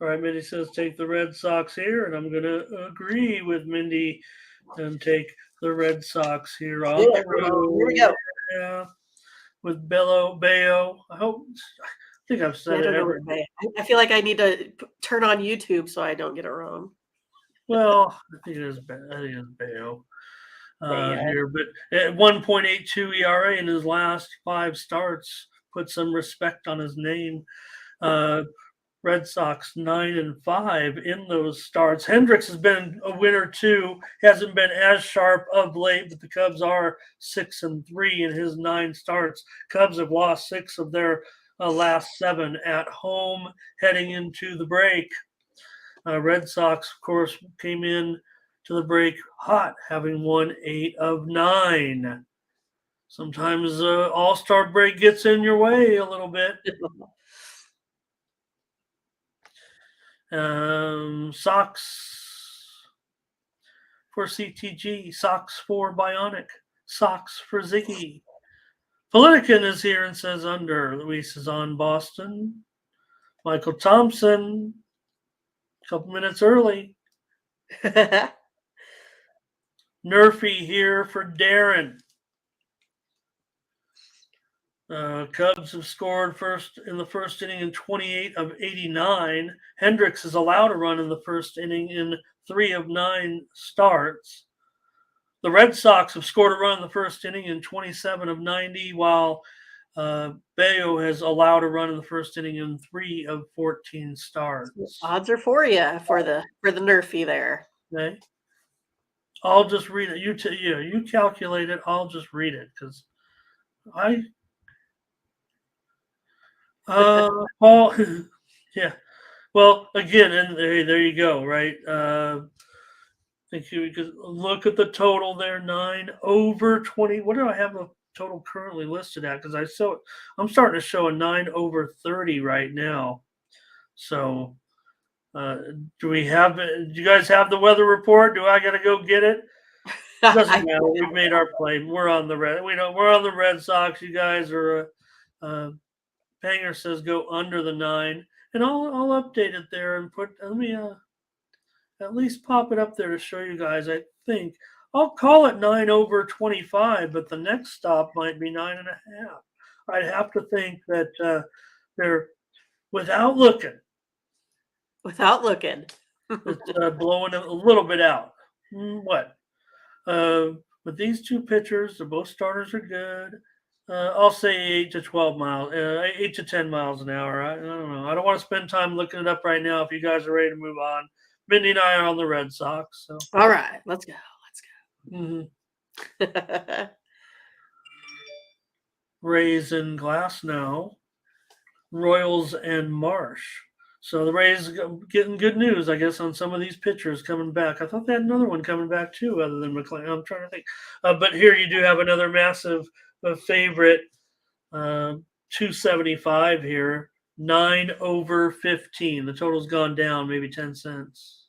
All right, Mindy says take the Red Sox here, and I'm going to agree with Mindy and take the Red Sox here on the road. Here we go. Yeah. With Bayo. I think I've said it. I feel like I need to turn on YouTube so I don't get it wrong. Well, I think it is Bayo here, but at 1.82 ERA in his last 5 starts, put some respect on his name. Red Sox 9-5 in those starts. Hendricks has been a winner too. He hasn't been as sharp of late, but the Cubs are 6-3 in his 9 starts. Cubs have lost 6 of their last 7 at home heading into the break. Red Sox, of course, came in to the break hot, having won 8 of 9. Sometimes All-Star break gets in your way a little bit. Socks for CTG, socks for Bionic, socks for Ziggy. Politican is here and says under. Luis is on Boston. Michael Thompson, a couple minutes early. Nerfy here for Darren. Cubs have scored in the first inning in 28 of 89. Hendricks is allowed a run in the first inning in 3 of 9 starts. The Red Sox have scored a run in the first inning in 27 of 90, while Bayo has allowed a run in the first inning in 3 of 14 starts. Odds are for you for the Nerfy there. Okay. I'll just read it. You calculate it. I'll just read it because Paul, yeah. Well, again, and there you go, right? Think you could look at the total there, 9 over 20. What do I have the total currently listed at? Because I'm starting to show a 9 over 30 right now. So, do you guys have the weather report? Do I got to go get it? Doesn't matter. We've made our play. We're on the Red Sox. You guys are. Panger says go under the 9, and I'll update it there and let me at least pop it up there to show you guys. I think I'll call it 9 over 25, but the next stop might be 9.5. I'd have to think that they're without looking. It's blowing a little bit out. What? With these 2 pitchers, both starters are good. I'll say 8 to 12 miles, 8 to 10 miles an hour. I don't know. I don't want to spend time looking it up right now. If you guys are ready to move on, Mindy and I are on the Red Sox. So, All right, let's go. mhm. Let's go. Rays and Glass now. Royals and Marsh. So the Rays getting good news, I guess, on some of these pitchers coming back. I thought they had another one coming back too, other than McLean. I'm trying to think. But here you do have another massive favorite, 275 here, 9/15. The total's gone down maybe 10 cents.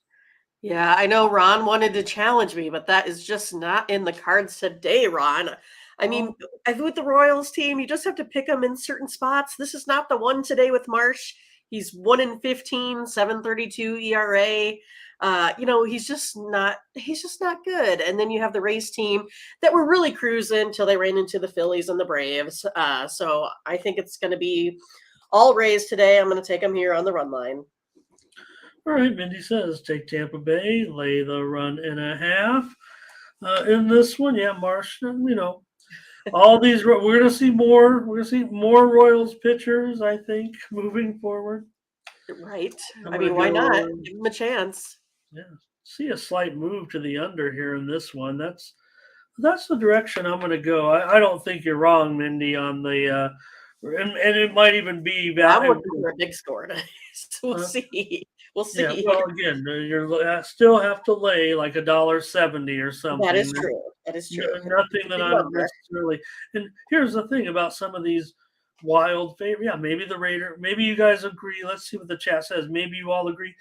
Yeah, I know Ron wanted to challenge me, but that is just not in the cards today, Ron. I mean, I think with the Royals team, you just have to pick them in certain spots. This is not the one today with Marsh. He's 1-15, 7.32 ERA. He's just not good. And then you have the Rays team that were really cruising until they ran into the Phillies and the Braves. So I think it's going to be all Rays today. I'm going to take them here on the run line. All right, Mindy says take Tampa Bay, lay the 1.5. In this one, yeah, Marsh, all these we're going to see more. We're going to see more Royals pitchers, I think, moving forward. Right. I mean, why not? Give them a chance. Yeah. See a slight move to the under here in this one. That's the direction I'm going to go. I don't think you're wrong, Mindy, on the and it might even be I'm value. looking for a big score today. We'll see. We'll see. Yeah, well, again, you're still have to lay like $1.70 or something. That is true. That is true. Nothing that I'm necessarily. And here's the thing about some of these wild favorite. Yeah, maybe the Raider. Maybe you guys agree. Let's see what the chat says. Maybe you all agree.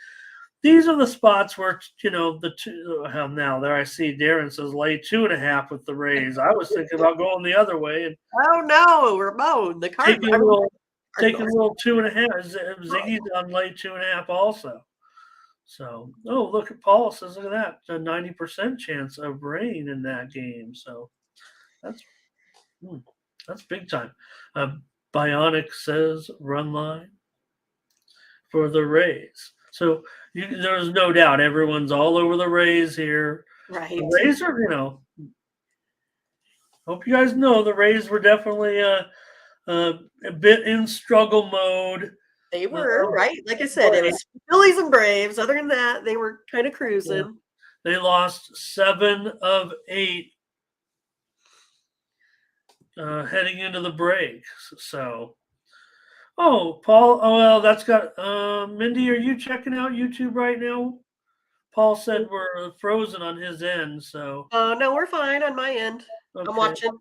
These are the spots where the two. Now there I see Darren says lay 2.5 with the Rays. I was thinking about going the other way and oh no, Ramon, the Cardinals. Taking a little 2.5. Ziggy's on lay 2.5 also. So, look at Paul says, look at that, a 90% chance of rain in that game. So that's big time. Bionic says run line for the Rays. So there's no doubt everyone's all over the Rays here. Right. The Rays are, hope you guys know the Rays were definitely a bit in struggle mode. They were, right? Like I said, it was Phillies and Braves. Other than that, they were kind of cruising. Yeah. They lost 7 of 8 heading into the break. So, Paul, well, that's got Mindy, are you checking out YouTube right now? Paul said we're frozen on his end, so. No, we're fine on my end. Okay. I'm watching.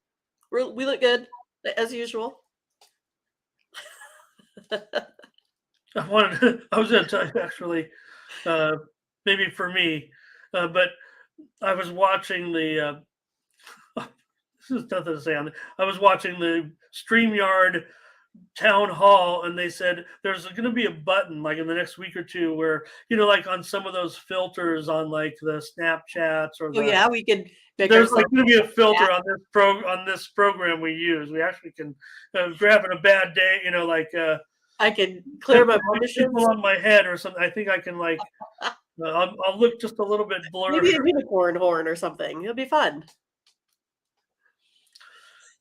We look good, as usual. I was going to tell you actually, maybe for me, but I was watching the. This is nothing to say on it. I was watching the StreamYard town hall, and they said there's going to be a button like in the next week or two where like on some of those filters on like the Snapchats or we could. There's like going to be a filter on this program we use. We actually can having a bad day, I can clear my people on my head or something. I think I can I'll look just a little bit blurred. Maybe a unicorn horn or something. It'll be fun.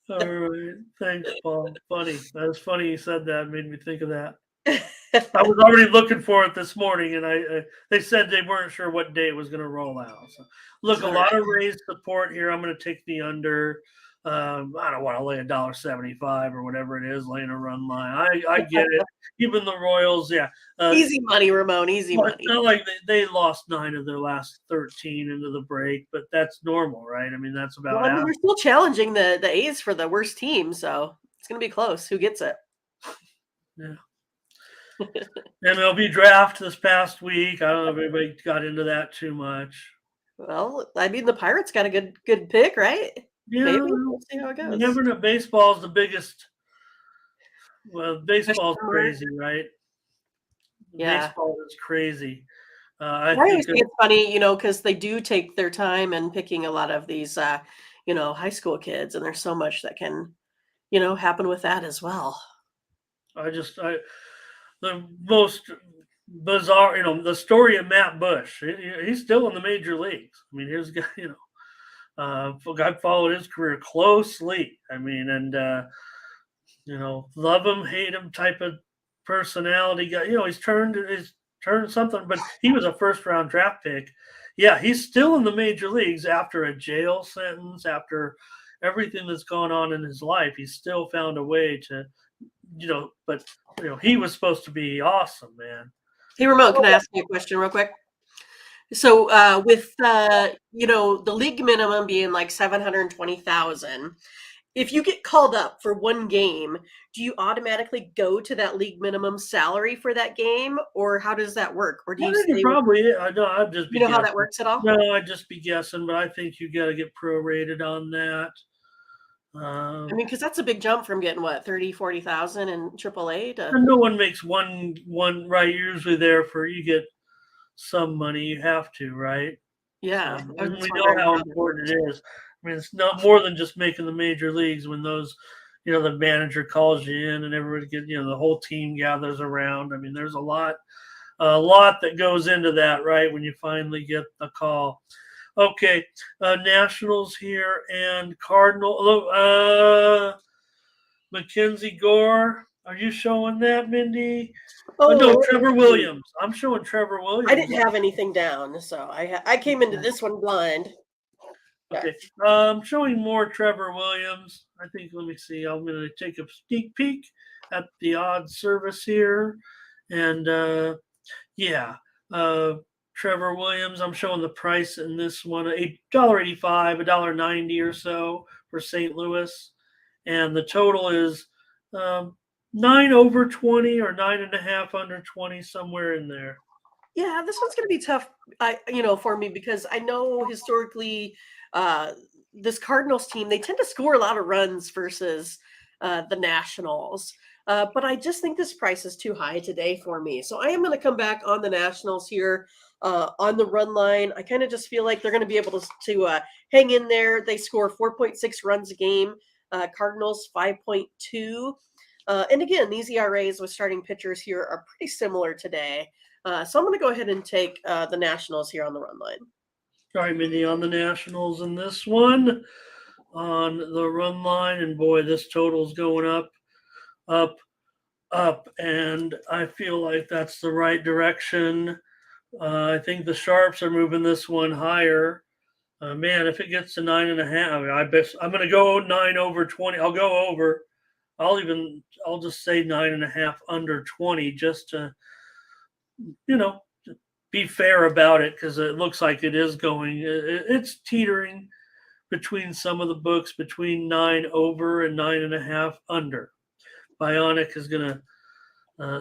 All right, thanks, Paul. Funny. That was funny you said that. It made me think of that. I was already looking for it this morning, and they said they weren't sure what day it was going to roll out. So, look, a lot of Rays support here. I'm going to take the under. I don't want to lay $1.75 or whatever it is, laying a run line. I get it. Even the Royals, yeah. Easy money, Ramon. Easy money. It's not like they lost 9 of their last 13 into the break, but that's normal, right? I mean, that's about it. We're still challenging the A's for the worst team, so it's going to be close. Who gets it? Yeah. MLB draft this past week. I don't know if anybody got into that too much. Well, I mean, the Pirates got a good pick, right? Yeah, maybe we'll see how it goes. You never know. Baseball is the biggest. Well, baseball's crazy, right? Yeah, baseball is crazy. I always think it's funny, because they do take their time in picking a lot of these, high school kids, and there's so much that can, happen with that as well. The most bizarre, the story of Matt Bush. He's still in the major leagues. I mean, here's a guy, I've followed his career closely. I mean, and love him, hate him type of personality guy. He's turned something, but he was a first round draft pick. Yeah, he's still in the major leagues after a jail sentence, after everything that's gone on in his life. He's still found a way to, but he was supposed to be awesome, man. Hey, Ramon, can I ask you a question real quick? So, with the league minimum being like 720,000, if you get called up for one game, do you automatically go to that league minimum salary for that game, or how does that work? Or do I you think stay it with, probably. I know. I'd just be you know how that guessing. works at all? No, I'd just be guessing, but I think you got to get prorated on that. I mean, because that's a big jump from getting what 30, 40,000 in AAA to And no one makes one right. You're usually there for you get some money. You have to, right? So yeah. I was and just we know wondering how how that important works. it is. I mean, it's not more than just making the major leagues when the manager calls you in and everybody gets, the whole team gathers around. I mean, there's a lot that goes into that, right? When you finally get the call. Okay, Nationals here and Cardinal. Mackenzie Gore. Are you showing that, Mindy? No, Oh, Trevor Williams. I'm showing Trevor I Williams. didn't have anything down, so I came into this one blind. Okay. Showing more Trevor Williams. I think, let me see. I'm going to take a sneak peek at the odd service here. And yeah, Trevor Williams, I'm showing the price in this one $8.85, $1.90 or so for St. Louis. And the total is 9 over 20 or 9.5 under 20, somewhere in there. Yeah, this one's going to be tough, for me because I know historically, uh, this Cardinals team they tend to score a lot of runs versus the Nationals. But I just think this price is too high today for me. So I am going to come back on the Nationals here on the run line. I kind of just feel like they're going to be able to hang in there. They score 4.6 runs a game. Cardinals 5.2. And again, these ERAs with starting pitchers here are pretty similar today. So I'm going to go ahead and take the Nationals here on the run line. All right, Mindy, on the Nationals in this one, on the run line, and boy, this total's going up, up, up, and I feel like that's the right direction. I think the Sharps are moving this one higher. Man, if it gets to 9.5, I bet I'm going to go 9 over 20. I'll go over. I'll just say 9.5 under 20 just to, you know, be fair about it because it looks like it is going. It's teetering between some of the books between 9 over and 9.5 under. Bionic is gonna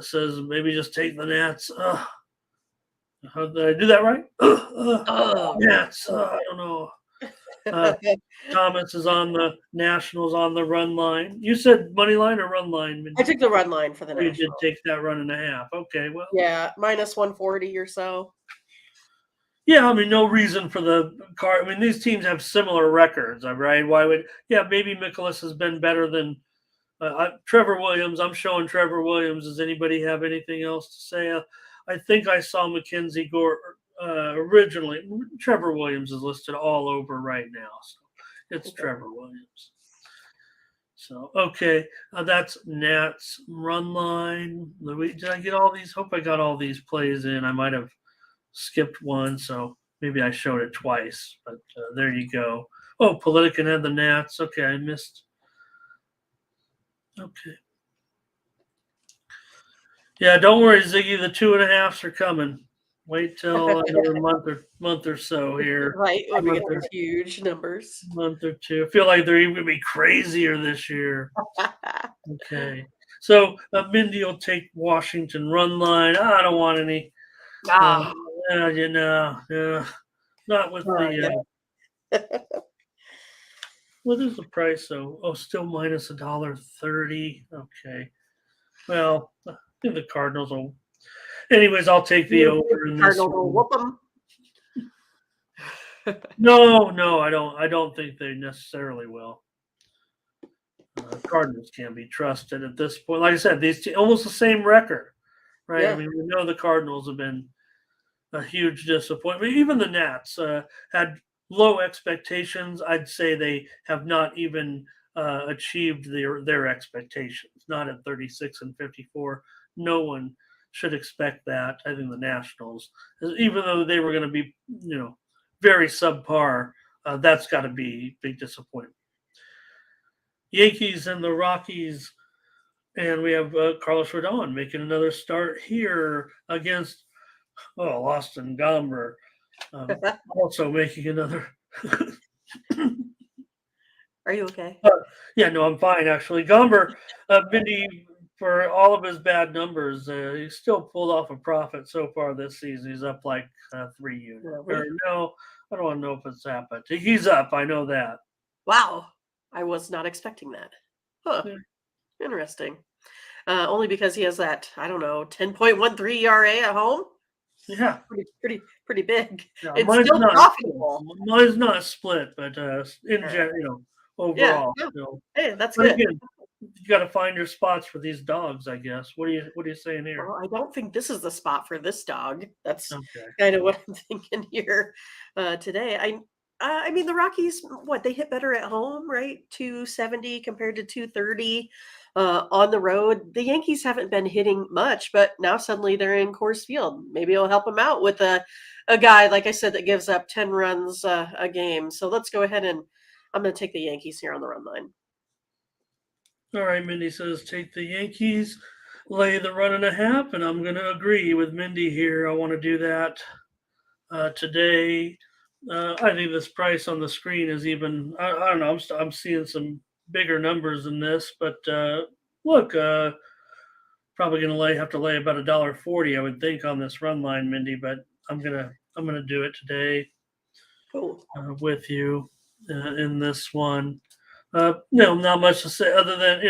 says maybe just take the Nats. How did I do that right? Oh, Nats. I don't know. Thomas is on the Nationals on the run line. You said money line or run line? I took the run line for the You did Nationals. take that run and a half. Okay, well. Yeah, minus 140 or so. Yeah, I mean, no reason for the car. I mean, these teams have similar records, right? Why would? Yeah, maybe Mikolas has been better than Trevor Williams. I'm showing Trevor Williams. Does anybody have anything else to say? I think I saw Mackenzie Gore originally. Trevor Williams is listed all over right now, so it's Trevor Williams. So okay, that's Nats run line. Did I get all these? Hope I got all these plays in. I might have skipped one, so maybe I showed it twice. But there you go. Oh, Politican had the Nats. Okay, I missed. Okay. Yeah, don't worry, Ziggy. The 2.5s are coming. Wait till another month or so here. Right, when we get those huge numbers. Month or two. I feel like they're even gonna be crazier this year. Okay. So Mindy will take Washington run line. I don't want any. Ah, Not with the. yeah. What is the price though? Oh, still minus $1.30. Okay. Well, I think the Cardinals will. Anyways, I'll take the over in this Cardinals will one. whoop them. No, I don't. I don't think they necessarily will. Cardinals can't be trusted at this point. Like I said, these almost the same record, right? Yeah. I mean, we know the Cardinals have been a huge disappointment. Even the Nats had low expectations. I'd say they have not even achieved their expectations. Not at 36-54. No one should expect that. I think the Nationals, even though they were going to be, very subpar, that's got to be big disappointment. Yankees and the Rockies, and we have Carlos Rodon making another start here against Austin Gomber, also making another. Are you okay? Yeah, no, I'm fine actually. Gomber, Mindy, for all of his bad numbers, he still pulled off a profit so far this season. He's up like 3 units. Really? Or no, I don't want to know if it's happened. He's up. I know that. Wow. I was not expecting that. Huh. Yeah. Interesting. Only because he has that, I don't know, 10.13 ERA at home. Yeah. Pretty big. Yeah, It's still profitable. Mine's not split, but in general, overall. Yeah. Hey, that's but good. Again, you got to find your spots for these dogs, I guess. What are you saying here? Well, I don't think this is the spot for this dog. That's Okay. kind of what I'm thinking here today. I mean, the Rockies, they hit better at home, right? 270 compared to 230 on the road. The Yankees haven't been hitting much, but now suddenly they're in Coors Field. Maybe it'll help them out with a guy, like I said, that gives up 10 runs a game. So let's go ahead and I'm going to take the Yankees here on the run line. All right, Mindy says take the Yankees, lay the 1.5, and I'm going to agree with Mindy here. I want to do that today. I think this price on the screen is even. I don't know. I'm seeing some bigger numbers than this, but look, probably gonna have to lay about $1.40, I would think, on this run line, Mindy. But I'm gonna do it today. Cool. With you in this one. Not much to say other than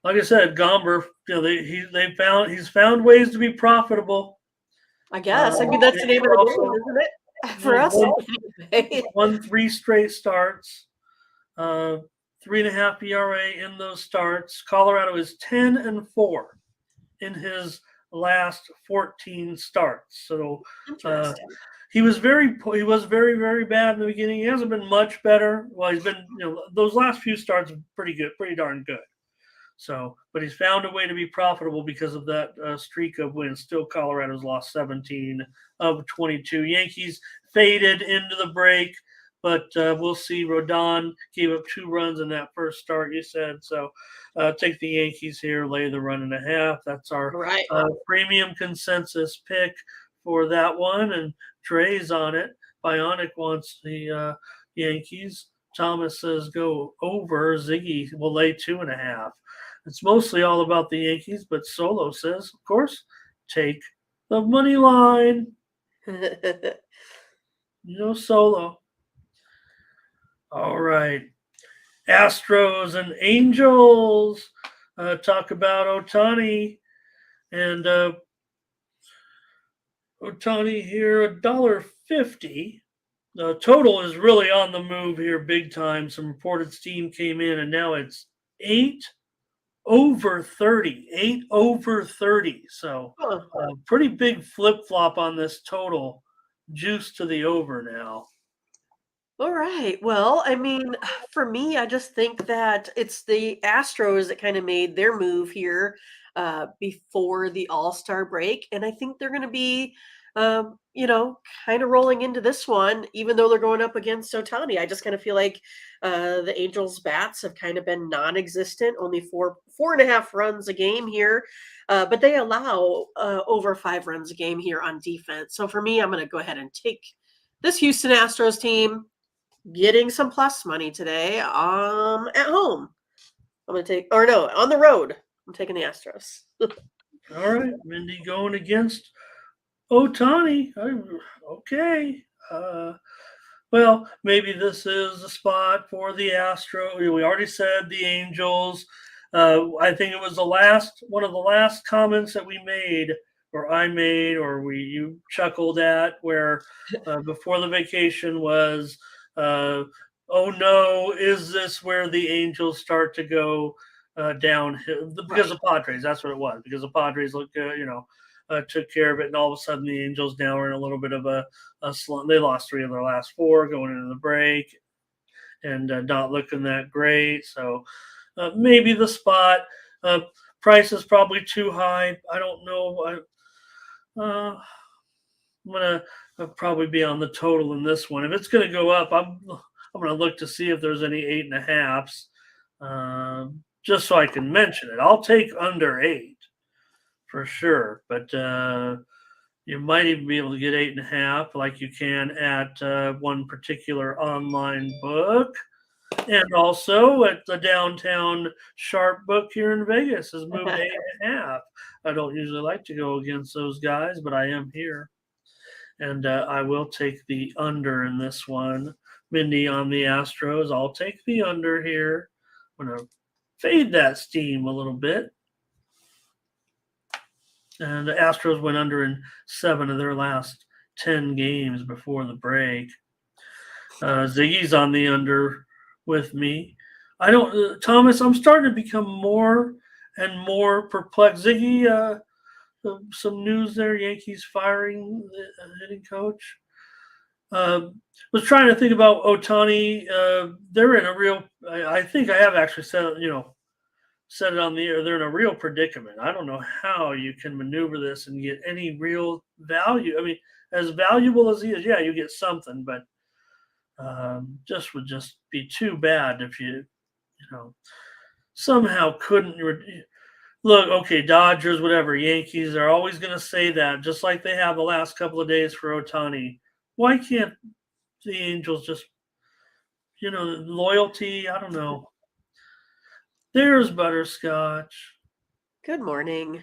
like I said, Gomber. He's found ways to be profitable. I guess. I mean, that's the name of the game, isn't it? For us, won 3 straight starts, 3.5 ERA in those starts. Colorado is 10-4 in his last 14 starts. So he was very, very bad in the beginning. He hasn't been much better. Well, he's been, those last few starts pretty good, pretty darn good. So, but he's found a way to be profitable because of that streak of wins. Still, Colorado's lost 17 of 22. Yankees faded into the break, but we'll see. Rodon gave up 2 runs in that first start, you said. So, take the Yankees here, lay the 1.5. That's our premium consensus pick for that one. And Trey's on it. Bionic wants the Yankees. Thomas says go over. Ziggy will lay 2.5. It's mostly all about the Yankees, but Solo says, of course, take the money line. Solo. All right. Astros and Angels. Talk about Ohtani. And Ohtani here, $1.50. The total is really on the move here big time. Some reported steam came in, and now it's 8 over 30. 8 over 30. So pretty big flip-flop on this total. Juice to the over now. All right. Well, I mean, for me, I just think that it's the Astros that kind of made their move here before the All-Star break. And I think they're going to be, kind of rolling into this one, even though they're going up against Ohtani. I just kind of feel like the Angels' bats have kind of been non-existent, only 4.5 runs a game here. But they allow over 5 runs a game here on defense. So for me, I'm going to go ahead and take this Houston Astros team, getting some plus money today at home. I'm going to take, on the road. I'm taking the Astros. All right. Mindy going against Ohtani. Okay. Well, maybe this is a spot for the Astros. We already said the Angels. I think it was one of the last comments that we made, or I made, or you chuckled at, where before the vacation was, oh no, is this where the Angels start to go downhill? Because of Padres, that's what it was. Because the Padres look, took care of it, and all of a sudden the Angels now are in a little bit of a slump. They lost 3 of their last 4 going into the break, and not looking that great. So maybe the spot. Price is probably too high. I don't know. I'm gonna probably be on the total in this one. If it's gonna go up, I'm gonna look to see if there's any 8.5s, just so I can mention it. I'll take under 8 for sure, but you might even be able to get 8.5, like you can at one particular online book. And also at the downtown Sharp book here in Vegas has moved to 8.5. I don't usually like to go against those guys, but I am here. And I will take the under in this one. Mindy on the Astros. I'll take the under here. I'm going to fade that steam a little bit. And the Astros went under in 7 of their last 10 games before the break. Ziggy's on the under with me. I don't, Thomas, I'm starting to become more and more perplexed. Ziggy, some news there, Yankees firing the hitting coach. Was trying to think about Ohtani. They're in a real, I think I have actually said it on the air. They're in a real predicament. I don't know how you can maneuver this and get any real value. I mean, as valuable as he is, yeah, you get something, but just would just be too bad if you somehow couldn't look. Okay, Dodgers, whatever, Yankees are always going to say that, just like they have the last couple of days for Ohtani. Why can't the Angels just, loyalty? I don't know. There's Butterscotch. Good morning.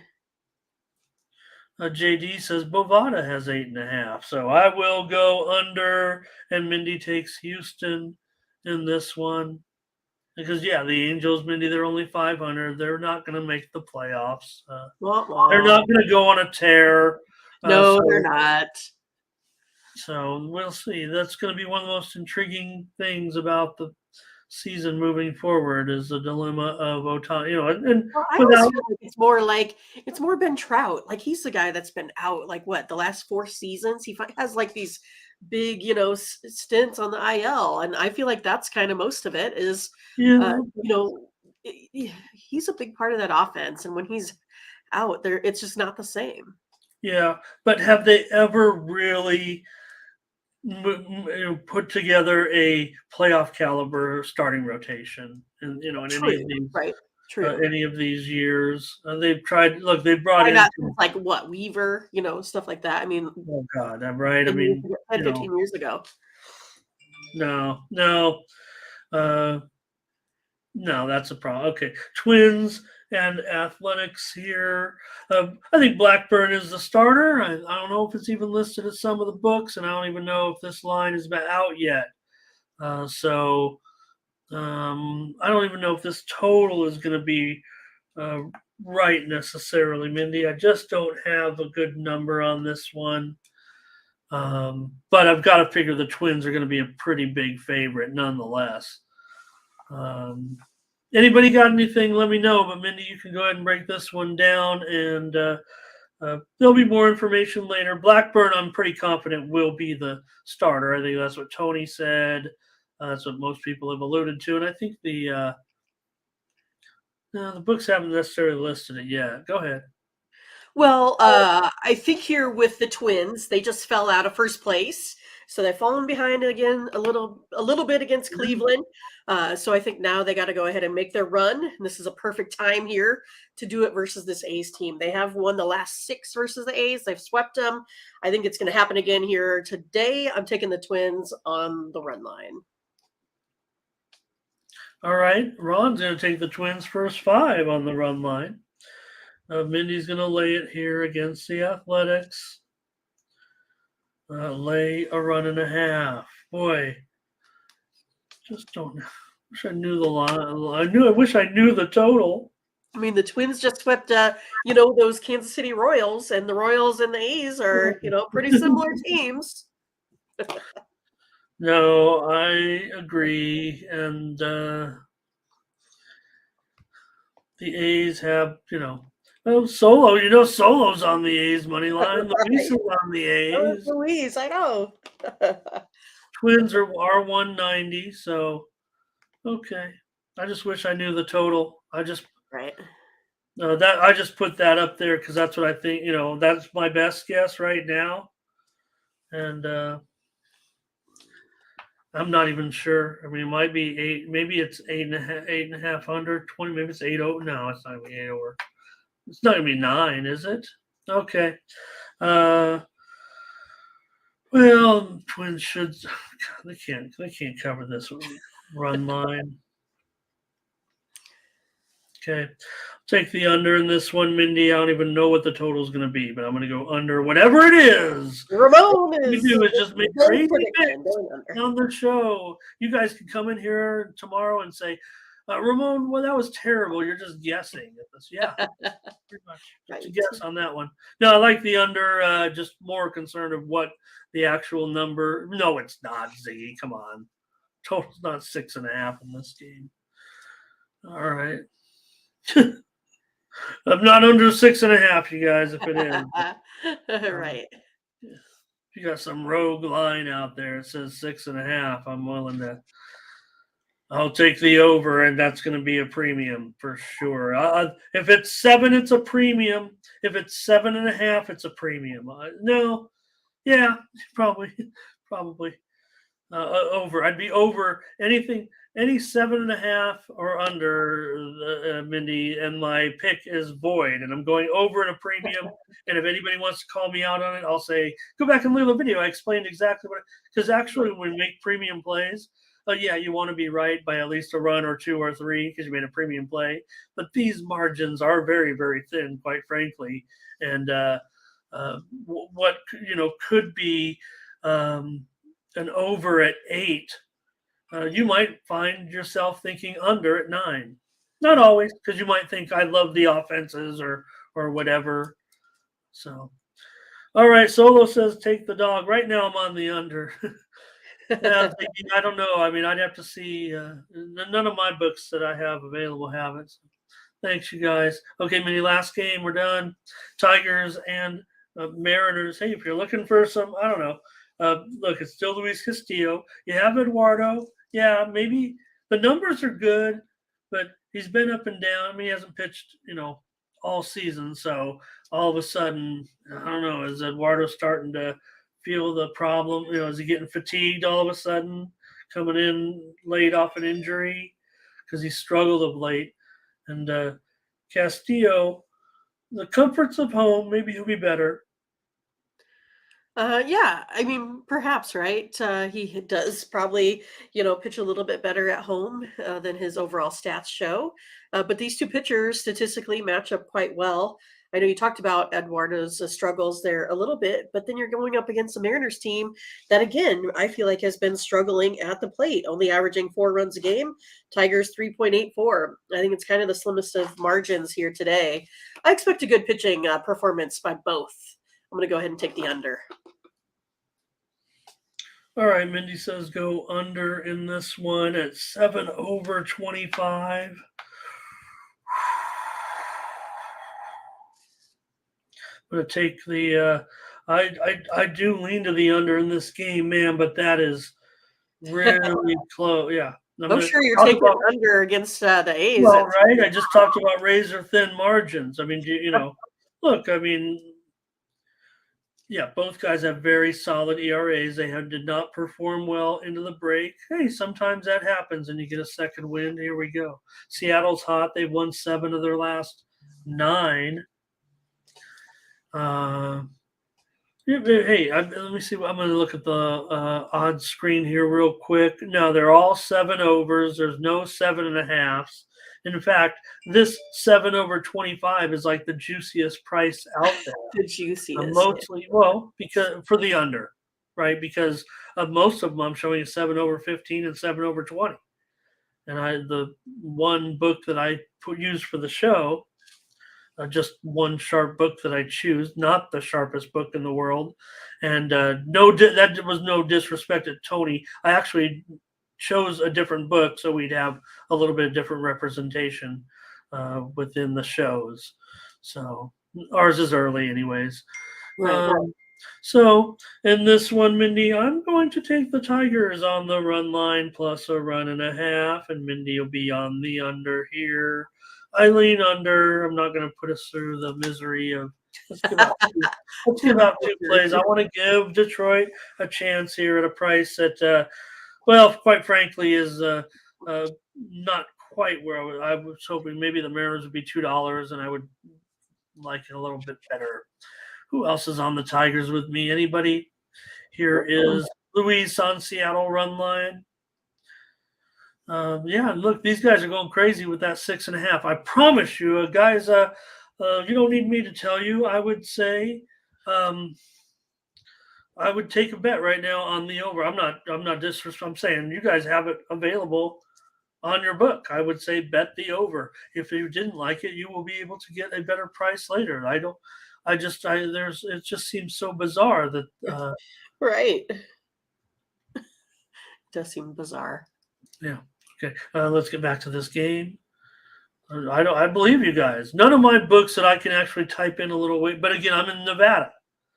JD says Bovada has 8.5, so I will go under, and Mindy takes Houston in this one because the Angels, Mindy, they're only 500. They're not going to make the playoffs. They're not going to go on a tear. No, they're not. So we'll see. That's going to be one of the most intriguing things about the season moving forward is the dilemma of Ohtani. I always feel like it's more Ben Trout. Like he's the guy that's been out like the last 4 seasons. He has like these big stints on the IL, and I feel like that's kind of most of it is. He's a big part of that offense, and when he's out there, it's just not the same. Yeah, but have they ever really put together a playoff caliber starting rotation, and any of these, right? True. Any of these years, they've tried. Look, they brought in like Weaver, stuff like that. I mean, oh God, I'm right. I mean, 15 years ago. No, that's a problem. Okay, Twins and Athletics here. I think Blackburn is the starter. I don't know if it's even listed at some of the books, and I don't even know if this line is out yet. So I don't even know if this total is going to be right necessarily, Mindy. I just don't have a good number on this one. But I've got to figure the Twins are going to be a pretty big favorite nonetheless. Anybody got anything, let me know. But Mindy, you can go ahead and break this one down, and there'll be more information later. Blackburn, I'm pretty confident, will be the starter. I think that's what Tony said. That's what most people have alluded to. And I think the books haven't necessarily listed it yet. Go ahead. Well, I think here with the Twins, they just fell out of first place. So they've fallen behind again a little bit against Cleveland. So I think now they got to go ahead and make their run. And this is a perfect time here to do it versus this A's team. They have won the last 6 versus the A's. They've swept them. I think it's going to happen again here today. I'm taking the Twins on the run line. All right. Ron's going to take the Twins first 5 on the run line. Mindy's going to lay it here against the Athletics. Lay a 1.5. Boy, just don't. Wish I knew the line. I wish I knew the total. I mean, the Twins just swept, those Kansas City Royals, and the Royals and the A's are, pretty similar teams. No, I agree, and the A's have, Oh, Solo. Solo's on the A's money line. Right. Luis is on the Oh, it's A's. Louise, I know. Twins are 190. So okay. I just wish I knew the total. I just Right. put that up there because that's what I think. That's my best guess right now, and I'm not even sure. I mean, it might be eight. Maybe it's eight and a half under 20. Maybe it's 8 over. No, it's not gonna be 8 over. It's not gonna be 9, is it? Okay. Uh, well, Twins should. God, they can't cover this run line. Okay. Take the under in this one, Mindy. I don't even know what the total is going to be, but I'm going to go under whatever it is. Ramon What we is do is just make bold crazy prediction picks going under. on the show. You guys can come in here tomorrow and say, Ramon, well, that was terrible. You're just guessing at this. Yeah, pretty much. Just a guess on that one. No, I like the under. Just more concerned of what the actual number. No, it's not, Ziggy. Come on. Total's not 6.5 in this game. All right. I'm not under 6.5, you guys, if it is. Right. If you got some rogue line out there that says 6.5, I'm willing to. I'll take the over, and that's going to be a premium for sure. If it's 7, it's a premium. If it's 7.5, it's a premium. No, yeah, probably over. I'd be over anything, any 7.5 or under, Mindy, and my pick is void, and I'm going over in a premium. And if anybody wants to call me out on it, I'll say, go back and leave a video. I explained exactly what, because actually when we make premium plays, yeah, you want to be right by at least a run or 2 or 3 because you made a premium play. But these margins are very, very thin, quite frankly. And what could be an over at 8, you might find yourself thinking under at 9. Not always, because you might think I love the offenses or whatever. So, all right. Solo says take the dog. Right now, I'm on the under. I don't know. I mean, I'd have to see. None of my books that I have available have it. So thanks, you guys. Okay, Minnie. Last game. We're done. Tigers and Mariners. Hey, if you're looking for some, I don't know. Look, it's still Luis Castillo. You have Eduardo. Yeah, maybe the numbers are good, but he's been up and down. I mean, he hasn't pitched, all season. So all of a sudden, I don't know, is Eduardo starting to feel the problem? Is he getting fatigued all of a sudden, coming in late off an injury? Because he struggled of late. And Castillo, the comforts of home, maybe he'll be better. Yeah, I mean, perhaps, right? He does probably, pitch a little bit better at home than his overall stats show. But these two pitchers statistically match up quite well. I know you talked about Eduardo's struggles there a little bit, but then you're going up against the Mariners team that, again, I feel like has been struggling at the plate, only averaging 4 runs a game. Tigers 3.84. I think it's kind of the slimmest of margins here today. I expect a good pitching performance by both. I'm going to go ahead and take the under. All right, Mindy says go under in this one at 7 over 25. I'm going to take the. I do lean to the under in this game, man, but that is really close. Yeah, I'm sure you're taking under against the A's. Well, right. I just talked about razor thin margins. I mean, look. I mean, yeah, both guys have very solid ERAs. They did not perform well into the break. Hey, sometimes that happens and you get a second win. Here we go. Seattle's hot. They've won 7 of their last 9. Hey, let me see. I'm going to look at the odds screen here real quick. No, they're all 7 overs. There's no 7.5s. In fact, this 7 over 25 is like the juiciest price out there. The juiciest. Mostly, because for the under, right? Because of most of them, I'm showing a 7 over 15 and 7 over 20. And the one book that I used for the show, just one sharp book that I choose, not the sharpest book in the world. And that was no disrespect to Tony. I actually chose a different book so we'd have a little bit of different representation within the shows. So ours is early, anyways. Right. So in this one, Mindy, I'm going to take the Tigers on the run line plus a run and a half, and Mindy will be on the under here. I lean under. I'm not going to put us through the misery of let's give out two plays. I want to give Detroit a chance here at a price that, well, quite frankly, is not quite where I was hoping. Maybe the Mariners would be $2, and I would like it a little bit better. Who else is on the Tigers with me? Anybody? Here is Luis on Seattle run line. Yeah, look, these guys are going crazy with that 6.5. I promise you, guys. You don't need me to tell you. I would say, I would take a bet right now on the over. I'm not disrespectful. I'm saying you guys have it available on your book. I would say bet the over. If you didn't like it, you will be able to get a better price later. It just seems so bizarre that right. It does seem bizarre. yeah. Okay. Let's get back to this game. I believe you guys. None of my books that I can actually type in a little way, but again, I'm in Nevada.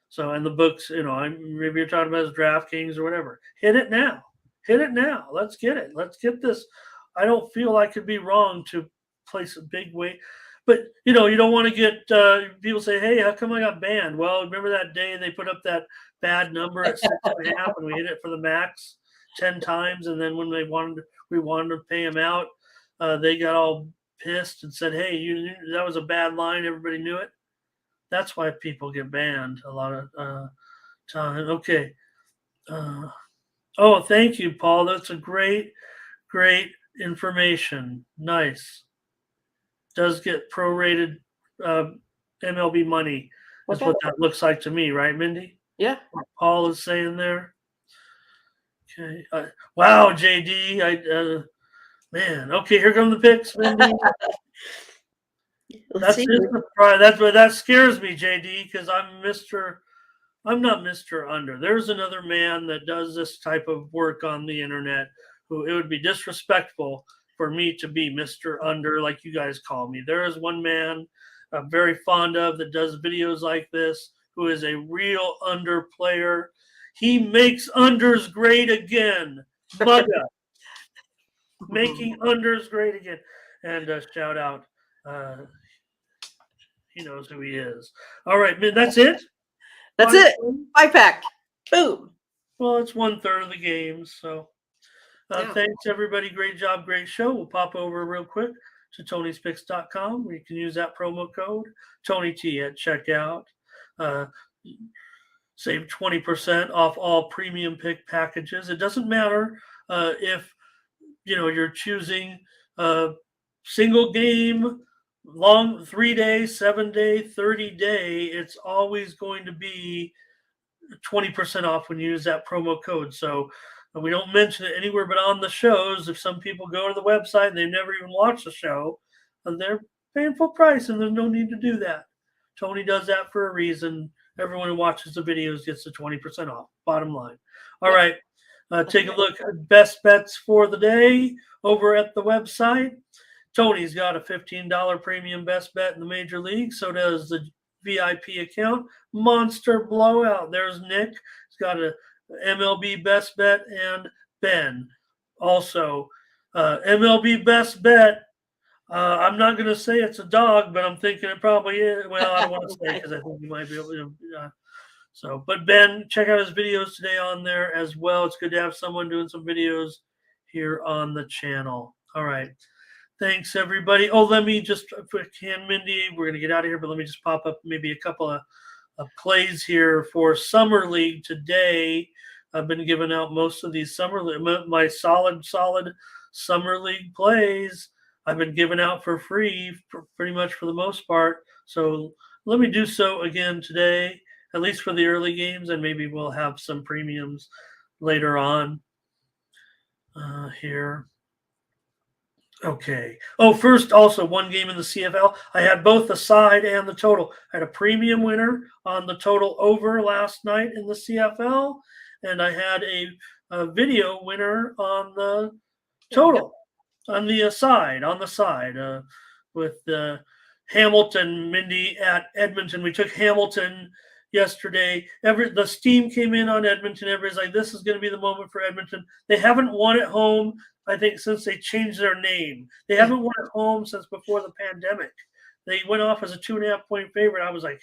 So in the books, maybe you're talking about as DraftKings or whatever. Hit it now. Hit it now. Let's get it. Let's get this. I don't feel I could be wrong to place a big weight. But, you don't want to get people say, hey, how come I got banned? Well, remember that day they put up that bad number at 6.5 and we hit it for the max 10 times. And then when we wanted to pay them out, they got all pissed and said, hey, that was a bad line. Everybody knew it. That's why people get banned a lot of time. Okay. Thank you, Paul. That's a great information. Nice. Does get prorated MLB money. That's what that looks like to me, right, Mindy? Yeah. What Paul is saying there. Okay. Wow, JD. Man. Okay, here come the picks, Mindy. That scares me, JD, because I'm not Mr. Under. There's another man that does this type of work on the internet who it would be disrespectful for me to be Mr. Under, like you guys call me. There is one man I'm very fond of that does videos like this, who is a real under player. He makes unders great again. Bugga. Making unders great again. And shout out. He knows who he is. All right, man, that's it? That's it. 5-pack. Boom. Well, it's 1/3 of the games. So thanks, everybody. Great job. Great show. We'll pop over real quick to Tony'sPicks.com where you can use that promo code TonyT at checkout. Save 20% off all premium pick packages. It doesn't matter if you're choosing a single game, long 3-day, 7-day, 30-day. It's always going to be 20% off when you use that promo code. So we don't mention it anywhere but on the shows. If some people go to the website and they've never even watched the show, they're paying full price, and there's no need to do that. Tony does that for a reason. Everyone who watches the videos gets the 20% off. Bottom line. All right. Take a look at best bets for the day over at the website. Tony's got a $15 premium best bet in the major league. So does the VIP account. Monster blowout. There's Nick. He's got a MLB best bet, and Ben. Also, MLB best bet. I'm not going to say it's a dog, but I'm thinking it probably is. Well, I don't want to say because I think you might be able to. But Ben, check out his videos today on there as well. It's good to have someone doing some videos here on the channel. All right. Thanks, everybody. Let me just, if I can, Mindy, we're going to get out of here, but let me just pop up maybe a couple of plays here for Summer League today. I've been giving out most of these my solid Summer League plays. I've been giving out for free pretty much for the most part. So let me do so again today, at least for the early games, and maybe we'll have some premiums later on here. Okay. First, also one game in the CFL. I had both the side and the total. I had a premium winner on the total over last night in the CFL, and I had a video winner on the total on the side. With Hamilton, Mindy, at Edmonton. We took Hamilton yesterday. The steam came in on Edmonton. Everybody's like, this is going to be the moment for Edmonton. They haven't won at home, I think, since they changed their name. They haven't won at home since before the pandemic. They went off as a 2.5-point favorite. I was like,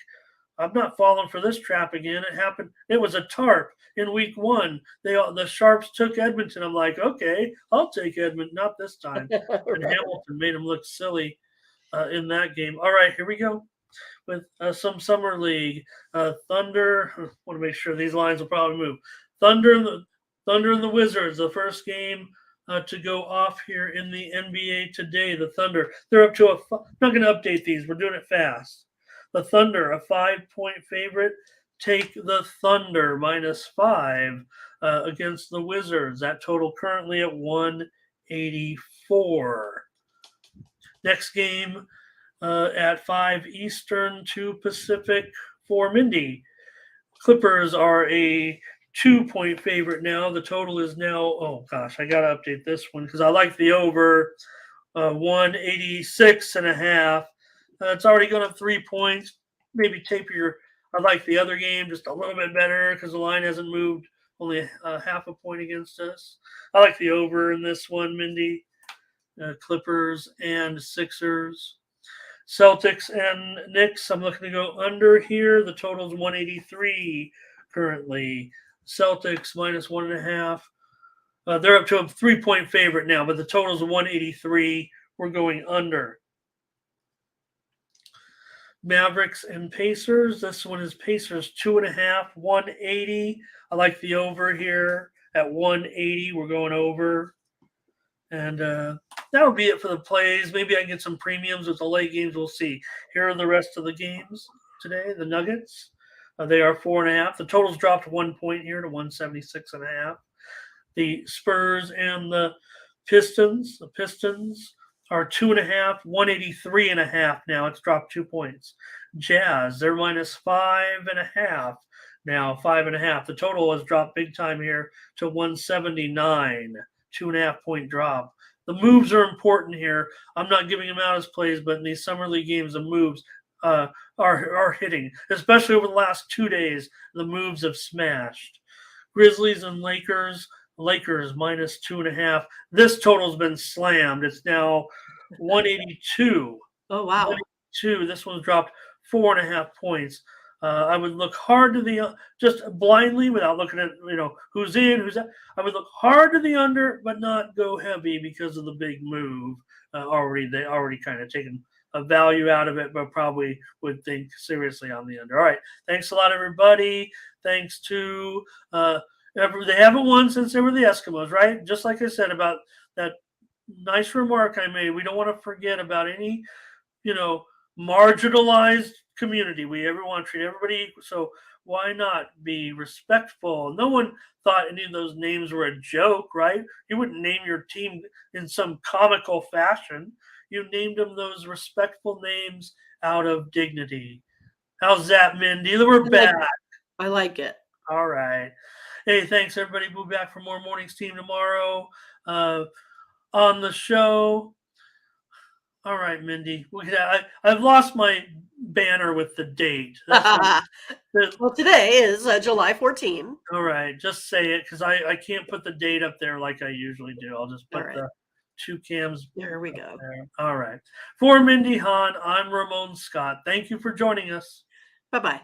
I'm not falling for this trap again. It happened. It was a tarp in week 1. The Sharps took Edmonton. I'm like, okay, I'll take Edmonton. Not this time. And Hamilton made them look silly in that game. All right, here we go with some summer league. Thunder. I want to make sure these lines will probably move. Thunder and the Wizards. The first game to go off here in the NBA today. The Thunder. They're up to I'm not going to update these. We're doing it fast. The Thunder, a 5-point favorite. Take the Thunder -5 against the Wizards. That total currently at 184. Next game at 5 Eastern, 2 Pacific for Mindy. Clippers are a 2-point favorite now. The total is now, oh gosh, I got to update this one because I like the over 186.5. It's already gone up 3 points. Maybe taper I like the other game just a little bit better because the line hasn't moved only half a point against us. I like the over in this one, Mindy. Clippers and Sixers. Celtics and Knicks, I'm looking to go under here. The total is 183 currently. Celtics -1.5. They're up to a 3-point favorite now, but the total is 183. We're going under. Mavericks and Pacers. This one is Pacers 2.5, 180. I like the over here at 180. We're going over. And that'll be it for the plays. Maybe I can get some premiums with the late games. We'll see. Here are the rest of the games today. The Nuggets, they are 4.5. The total's dropped 1 point here to 176.5. The Spurs and the Pistons. The Pistons are 2.5, 183.5 now. It's dropped 2 points. Jazz, they're -5.5 now, 5.5. The total has dropped big time here to 179, 2.5-point drop. The moves are important here. I'm not giving them out as plays, but in these summer league games, the moves are hitting, especially over the last 2 days. The moves have smashed. Grizzlies and Lakers. Lakers -2.5. This total's been slammed. It's now 182. Oh, wow. 182. This one's dropped 4.5 points. I would look hard to the just blindly without looking at who's in, who's out. I would look hard to the under, but not go heavy because of the big move. They already kind of taken a value out of it, but probably would think seriously on the under. All right, thanks a lot, everybody. Thanks to they haven't won since they were the Eskimos, right? Just like I said about that nice remark I made. We don't want to forget about any, marginalized community. We ever want to treat everybody equal. So why not be respectful? No one thought any of those names were a joke, right? You wouldn't name your team in some comical fashion. You named them those respectful names out of dignity. How's that, Mindy? We're back. I like it. All right. Hey, thanks, everybody. We'll be back for more Mornings Team tomorrow on the show. All right, Mindy. I've lost my banner with the date. Well, today is July 14. All right. Just say it because I can't put the date up there like I usually do. I'll just put the 2 cams. There we go. There. All right. For Mindy Hahn, I'm Ramon Scott. Thank you for joining us. Bye-bye.